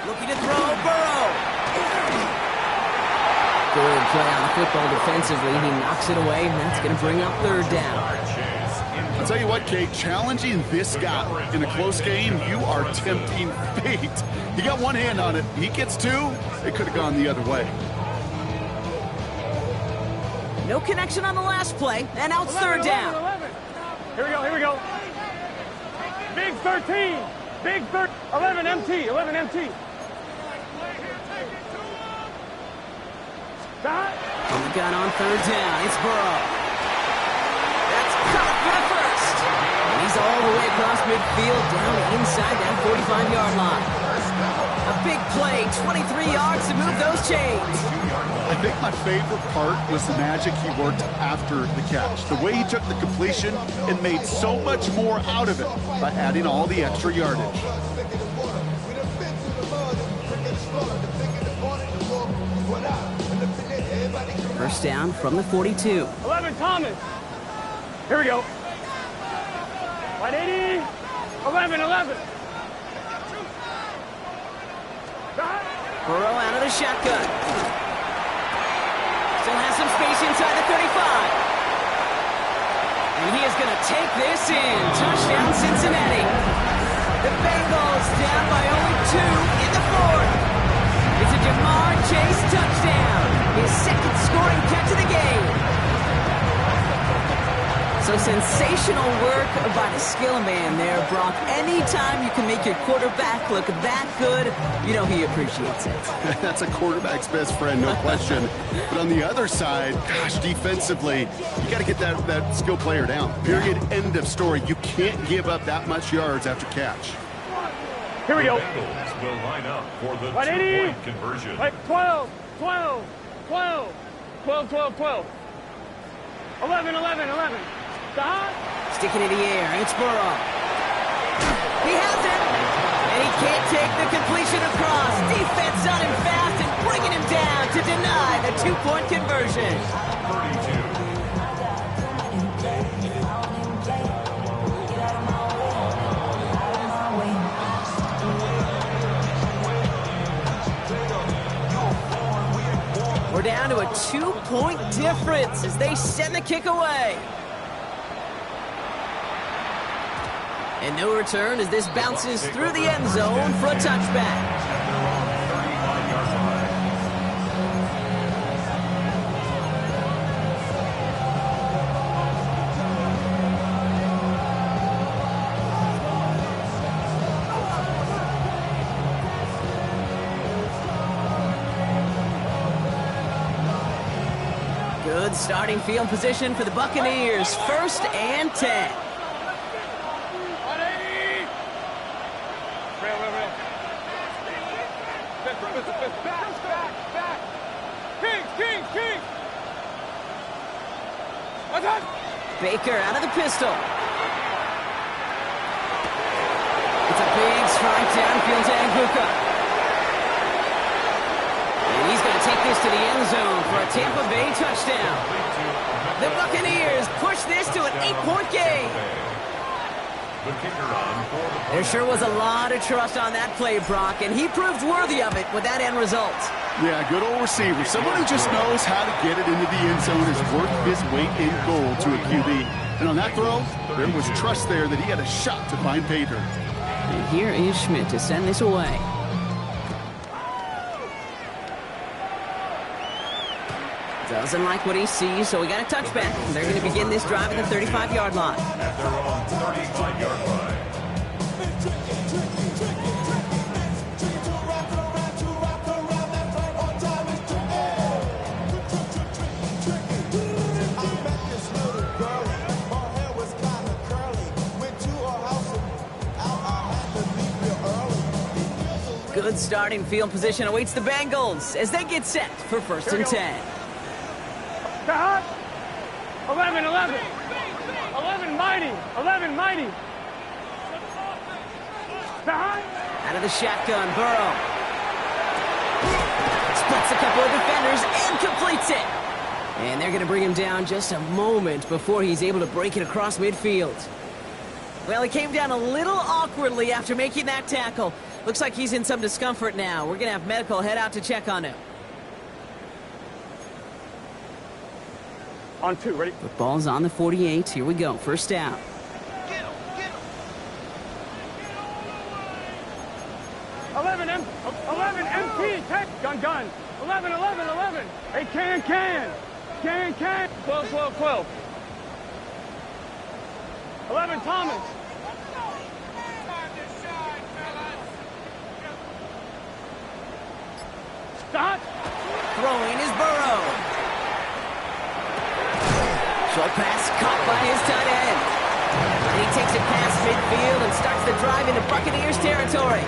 Looking to throw, Burrow. Good play on the football defensively. He knocks it away, and that's going to bring up 3rd down. I'll tell you what, Kate, challenging this guy in a close game, you are tempting fate. He got 1 hand on it. He gets 2. It could have gone the other way. No connection on the last play, and now it's 3rd down. 11. Here we go. Big 13. Big 13. 11 MT. 11 MT. On the gun on 3rd down. It's Burrow. That's caught for the 1st. And he's all the way across midfield down inside that 45-yard line. A big play, 23 yards to move those chains. I think my favorite part was the magic he worked after the catch. The way he took the completion and made so much more out of it by adding all the extra yardage. First down from the 42. 11 Thomas. Here we go. 180. 11. Burrow out of the shotgun. Still has some space inside the 35. And he is going to take this in. Touchdown, Cincinnati. The Bengals down by only 2 in the 4th. It's a Jamar Chase touchdown. His 2nd scoring catch of the game. So sensational work by the skill man there, Brock. Anytime you can make your quarterback look that good, you know he appreciates it. That's a quarterback's best friend, no question. But on the other side, gosh, defensively, you got to get that skill player down. Period. End of story. You can't give up that much yards after catch. Here we go. The Bengals will line up for the 180. 2-point conversion. 12. 11. Sticking in the air, it's Burrow. He has it, and he can't take the completion across. Defense on him fast and bringing him down to deny the 2-point conversion. 32. We're down to a 2-point difference as they send the kick away. And no return as this bounces through the end zone for a touchback. Good starting field position for the Buccaneers. 1st and 10. Baker out of the pistol. It's a big strike downfield to Anguka. And he's going to take this to the end zone for a Tampa Bay touchdown. The Buccaneers push this to an 8-point game. There sure was a lot of trust on that play, Brock, and he proved worthy of it with that end result. Yeah, good old receiver. Someone who just knows how to get it into the end zone is worth his weight in gold to a QB. And on that throw, there was trust there that he had a shot to find pay dirt. And here is Schmidt to send this away. Doesn't like what he sees, so we got a touchback. They're going to begin this drive at the 35-yard line. At their own 35-yard line. Good starting field position awaits the Bengals as they get set for 1st and 10. 11, 11. 11 mighty. 11 mighty. Out of the shotgun, Burrow. Splits a couple of defenders and completes it. And they're going to bring him down just a moment before he's able to break it across midfield. Well, he came down a little awkwardly after making that tackle. Looks like he's in some discomfort now. We're going to have medical head out to check on him. On 2, ready? The ball's on the 48. Here we go. 1st down. Get him. 11 MT, tech, gun. 11. Hey, can. 12. 11 Thomas. Stop. Throwing is Burrow. Short pass caught by his tight end. And he takes it past midfield and starts the drive into Buccaneers territory.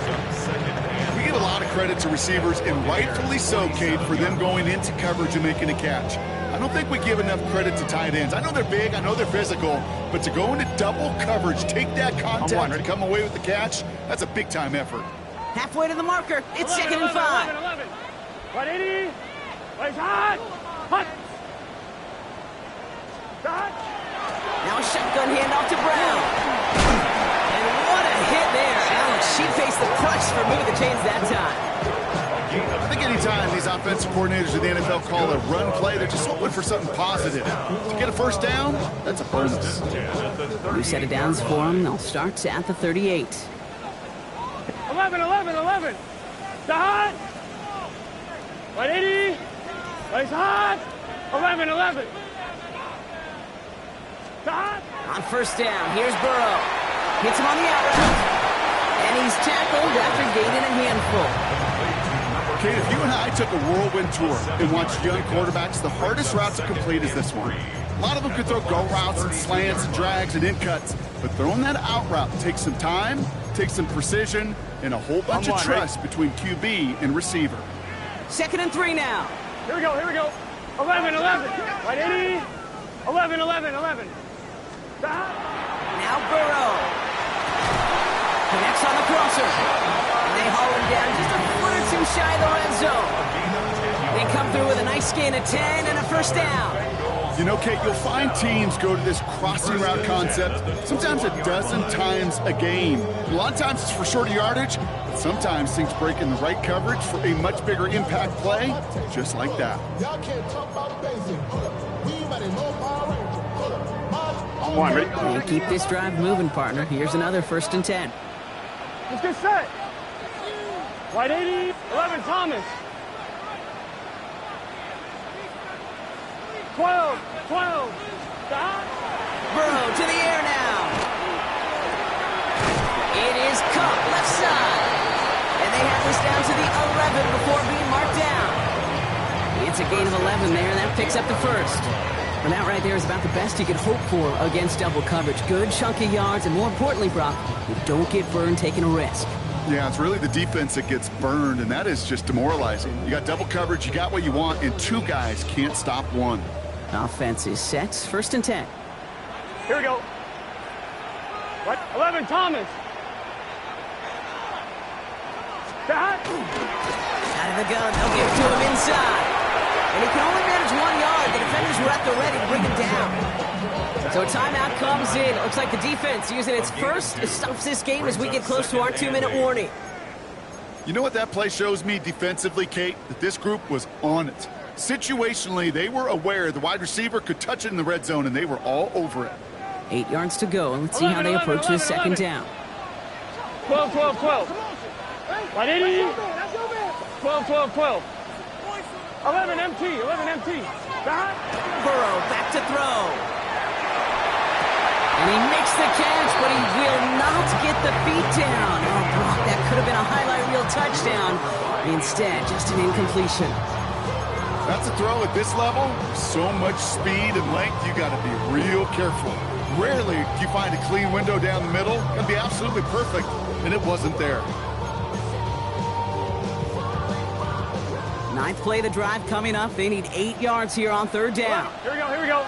We give a lot of credit to receivers, and rightfully so, Kate, for them going into coverage and making a catch. I don't think we give enough credit to tight ends. I know they're big, I know they're physical, but to go into double coverage, take that contact, and come away with the catch, that's a big-time effort. Halfway to the marker. It's 2nd and 5. 11. 180. Place hot. Now a shotgun handoff to Brown. And what a hit there. Alex, she faced the crutch for moving the chains that time. I think anytime these offensive coordinators in the NFL call a run play, they're just hoping for something positive. To get a 1st down, that's a bonus. New set of downs for them. They'll start at the 38. 11. The hot. 180. Place hot. 11. On 1st down, here's Burrow. Hits him on the out route. And he's tackled after gaining a handful. Kate, if you and I took a whirlwind tour and watched young quarterbacks, the hardest route to complete is this one. A lot of them could throw go routes and slants and drags and in cuts, but throwing that out route takes some time, takes some precision, and a whole bunch of trust between QB and receiver. 2nd and 3 now. Here we go. 11. 180. 11. Now Burrow. Connects on the crosser. And they haul him down just a foot or 2 shy of the red zone. They come through with a nice gain of 10 and a 1st down. You know, Kate, you'll find teams go to this crossing route concept sometimes a dozen times a game. A lot of times it's for shorter yardage, but sometimes things break in the right coverage for a much bigger impact play, just like that. On 1, ready? And keep this drive moving, partner. Here's another 1st and 10. Let's get set. 180. 11 Thomas. 12. Stop. Burrow to the air now. It is caught left side. And they have this down to the 11 before being marked down. It's a gain of 11 there, and that picks up the 1st. Well, that right there is about the best you could hope for against double coverage. Good chunky yards, and more importantly, Brock, you don't get burned taking a risk. Yeah, it's really the defense that gets burned, and that is just demoralizing. You got double coverage, you got what you want, and two guys can't stop one. Offense is set. 1st and 10. Here we go. What? 11, Thomas. That. Out of the gun, they'll give it to him inside. And he can only manage 1 yard. The defenders were at the ready to bring him down. So a timeout comes in. Looks like the defense using its first stops this game as we get close to our 2-minute warning. You know what that play shows me defensively, Kate? That this group was on it. Situationally, they were aware the wide receiver could touch it in the red zone, and they were all over it. 8 yards to go, and let's see how they approach this 2nd down. 12, 12, 12. 180. 12, 12, 12. 11 MT, 11 MT. That. Burrow back to throw. And he makes the catch, but he will not get the feet down. Oh, Brock, that could have been a highlight reel touchdown. Instead, just an incompletion. That's a throw at this level. So much speed and length, you got to be real careful. Rarely do you find a clean window down the middle. It's going to be absolutely perfect, and it wasn't there. 9th play of the drive coming up. They need 8 yards here on 3rd down. Here we go, here we go.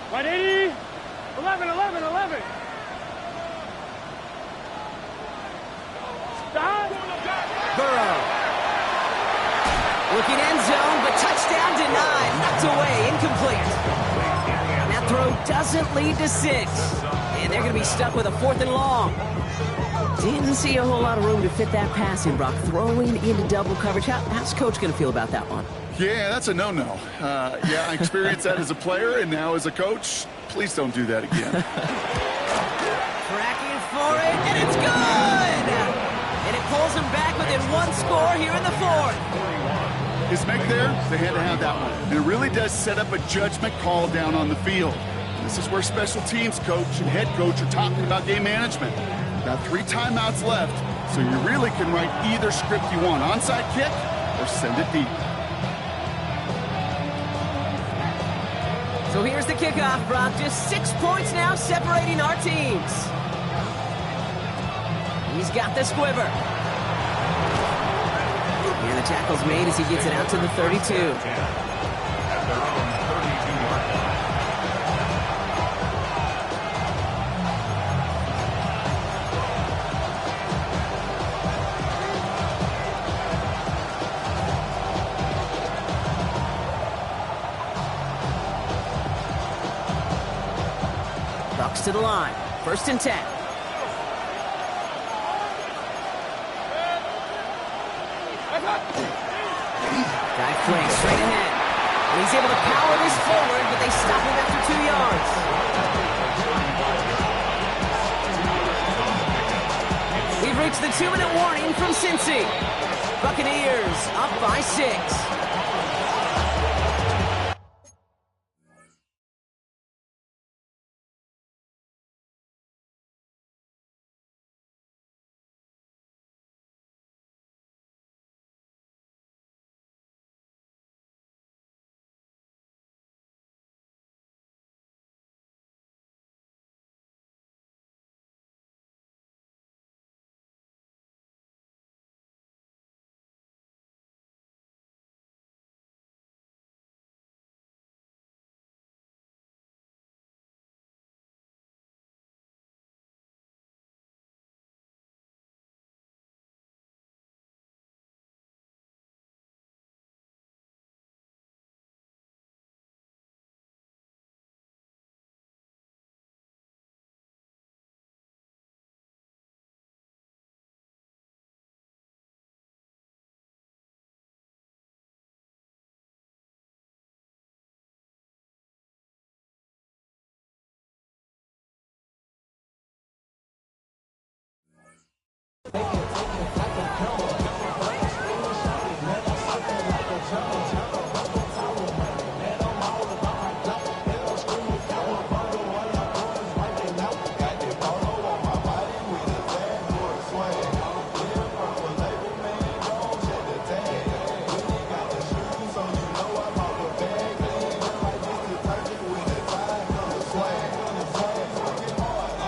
180. 11, 11, 11. Stop. Burrow. Looking end zone, but touchdown denied. Knocked away, incomplete. That throw doesn't lead to 6. And they're going to be stuck with a 4th and long. Didn't see a whole lot of room to fit that pass in, Brock. Throwing into double coverage. How's Coach going to feel about that one? Yeah, that's a no-no. Yeah, I experienced that as a player, and now as a coach, please don't do that again. Tracking for it, and it's good! And it pulls them back within 1 score here in the 4th. His make there, they had to have that one. And it really does set up a judgment call down on the field. This is where special teams coach and head coach are talking about game management. Got 3 timeouts left, so you really can write either script you want. Onside kick or send it deep. So here's the kickoff, Brock. Just 6 points now separating our teams. He's got the squiver. And the tackle's made as he gets it out to the 32. Bucks to the line. 1st and 10. Guy flanks straight ahead. And he's able to power this forward, but they stop him after 2 yards. We've reached the 2-minute warning from Cincy. Buccaneers up by 6.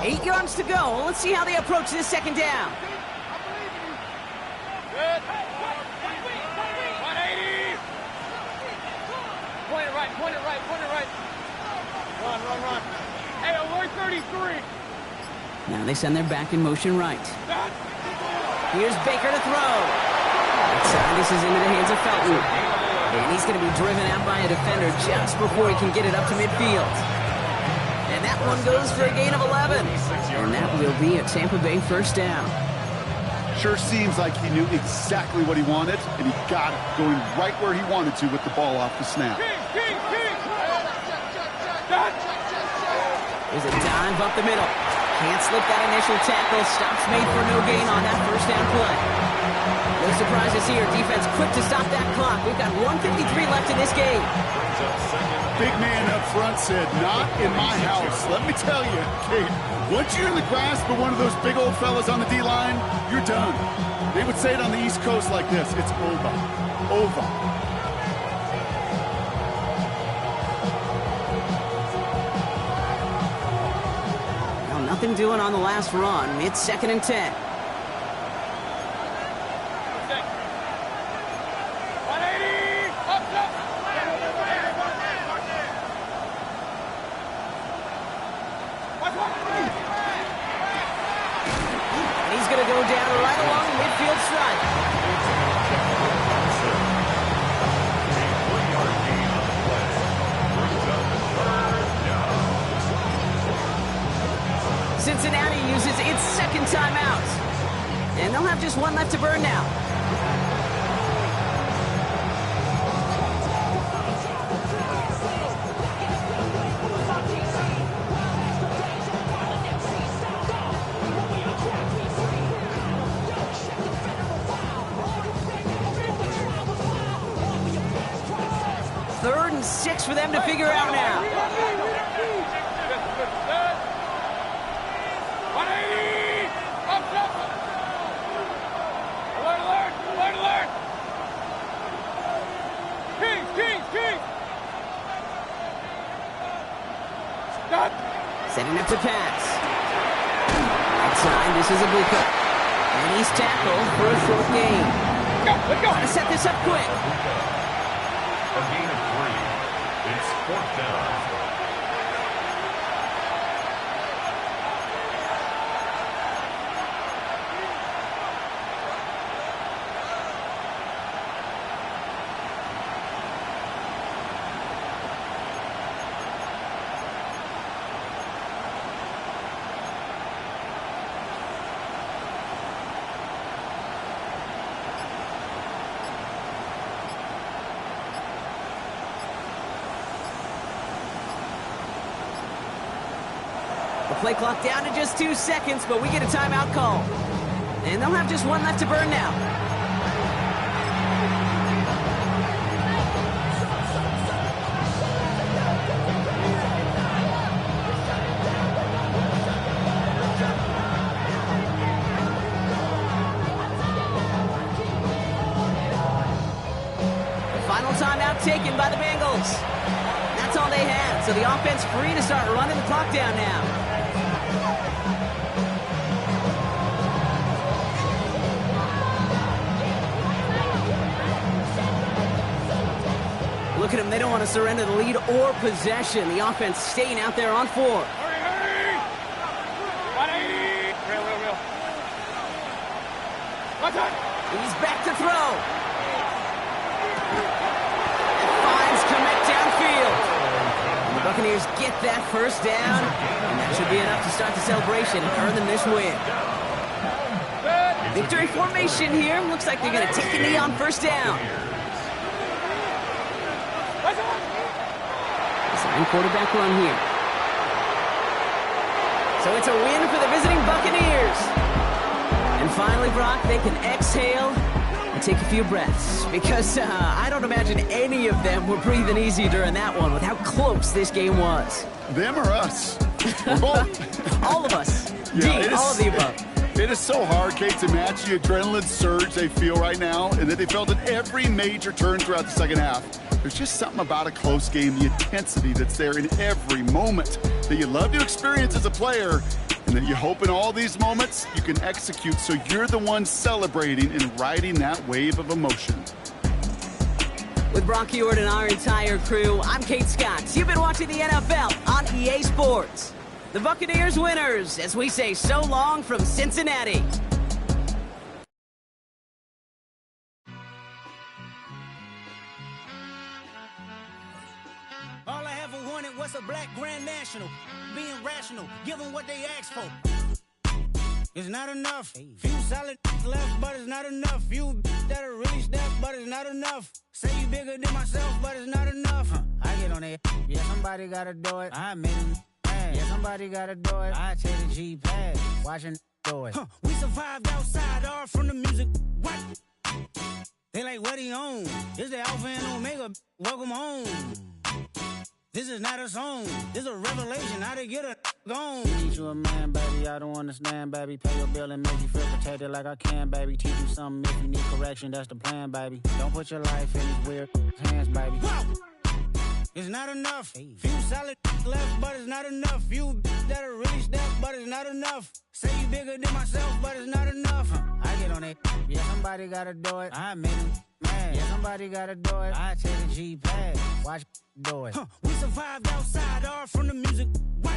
8 yards to go. Let's see how they approach this second down. Good. 180. Point it right, point it right, point it right. Run, run, run. Hey, avoid 33. Now they send their back in motion right. Here's Baker to throw. Outside, this is into the hands of Felton. And he's going to be driven out by a defender just before he can get it up to midfield. And that one goes for a gain of 11. And that will be a Tampa Bay first down. Sure seems like he knew exactly what he wanted, and he got it, going right where he wanted to with the ball off the snap. There's a dive up the middle. Can't slip that initial tackle. Stops made for no gain on that first down play. No surprises here. Defense quick to stop that clock. We've got 1:53 left in this game. Big man up front said, not in my house. Let me tell you, Kate, once you're in the grasp of one of those big old fellas on the D-line, you're done. They would say it on the East Coast like this. It's over. Over. Well, nothing doing on the last run. It's 2nd and 10. He's going to go down right along the midfield stripe. Cincinnati uses its second timeout. And they'll have just one left to burn now. Third and 6 for them to figure out now. 180! Up, up! Alert, alert! Alert, alert! Kings, Kings, Kings! Stop! Setting up to pass. Outside, this is a blue cut. And he's tackled for a short gain. Let's go! Gotta set this up quick. A gain of 3. It's 4th down. The play clock down to just 2 seconds, but we get a timeout call. And they'll have just one left to burn now. The final timeout taken by the Bengals. That's all they had, so the offense free to start running the clock down now. Look at them, they don't want to surrender the lead or possession. The offense staying out there on 4. Hurry, hurry! 180! Real. Watch out! He's back to throw. And finds Kmet downfield. And the Buccaneers get that first down, and that should be enough to start the celebration and earn them this win. Victory formation here. Looks like they're going to take a knee on first down. Design quarterback run here. So it's a win for the visiting Buccaneers. And finally, Brock, they can exhale and take a few breaths. Because I don't imagine any of them were breathing easy during that one with how close this game was. Them or us? We're both. All of us. Yeah, D, all of the above. It is so hard, Kate, to match the adrenaline surge they feel right now and that they felt at every major turn throughout the second half. There's just something about a close game, the intensity that's there in every moment that you love to experience as a player, And that you hope in all these moments you can execute so you're the one celebrating and riding that wave of emotion. With Brock Ewart and our entire crew, I'm Kate Scott. You've been watching the NFL on EA Sports. The Buccaneers winners, as we say so long from Cincinnati. All I ever wanted was a black Grand National. Being rational, give them what they asked for. It's not enough. Few solid left, but it's not enough. Few that are really step, but it's not enough. Say you bigger than myself, but it's not enough. I get on it. Yeah, somebody gotta do it. I made him mad. Yeah, somebody gotta do it. I take the G-pad. Watching do it. We survived outside, all from the music. What? They like, what he on? This the Alpha and Omega. Welcome home. This is not a song. This is a revelation. How to get a gone. Teach you a man, baby. I don't understand, baby. Pay your bill and make you feel protected like I can, baby. Teach you something if you need correction. That's the plan, baby. Don't put your life in these weird hands, baby. Whoa! It's not enough. Few solid left, but it's not enough. Few that are really step, but it's not enough. Say you bigger than myself, but it's not enough. I get on it. Yeah, somebody gotta do it. I made him mad. Yeah, somebody gotta do it. I take the G-pad. Watch do it. We survived outside, all from the music. What?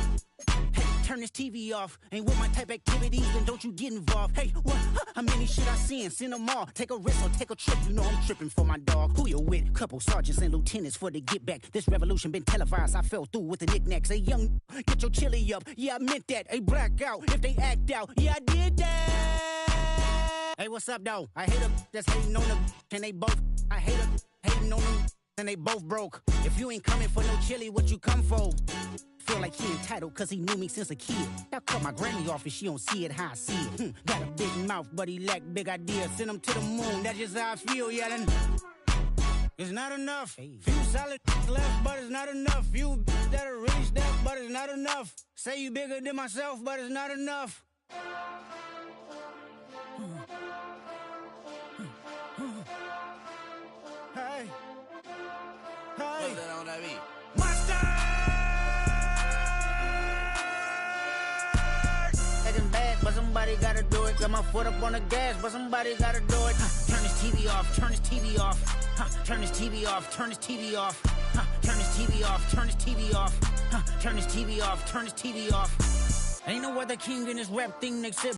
Hey, turn this TV off. Ain't with my type activities, then don't you get involved. Hey, what? How many shit I seen? Send them all. Take a risk or take a trip. You know I'm tripping for my dog. Who you with? Couple sergeants and lieutenants for the get back. This revolution been televised. I fell through with the knickknacks. Hey, young, get your chili up. Yeah, I meant that. Hey, black out if they act out. Yeah, I did that. Hey, what's up, though? I hate them that's hating on them. And they both. I hate them hating on them. And they both broke. If you ain't coming for no chili, what you come for? Feel like he entitled cause he knew me since a kid. I cut my granny off and she don't see it how I see it. Got a big mouth, but he lack big ideas. Send him to the moon, that's just how I feel, yeah. Then it's not enough. Few solid left, but it's not enough. Few that are really step, but it's not enough. Say you bigger than myself, but it's not enough. Hey. Hey. Monster! Acting bad, but somebody gotta do it. Got my foot up on the gas, but somebody gotta do it. Turn this TV off, turn this TV off. Turn this TV off, turn this TV off. Turn this TV off, turn this TV off. Turn this TV off, turn this TV off. Ain't no other king in this rap thing except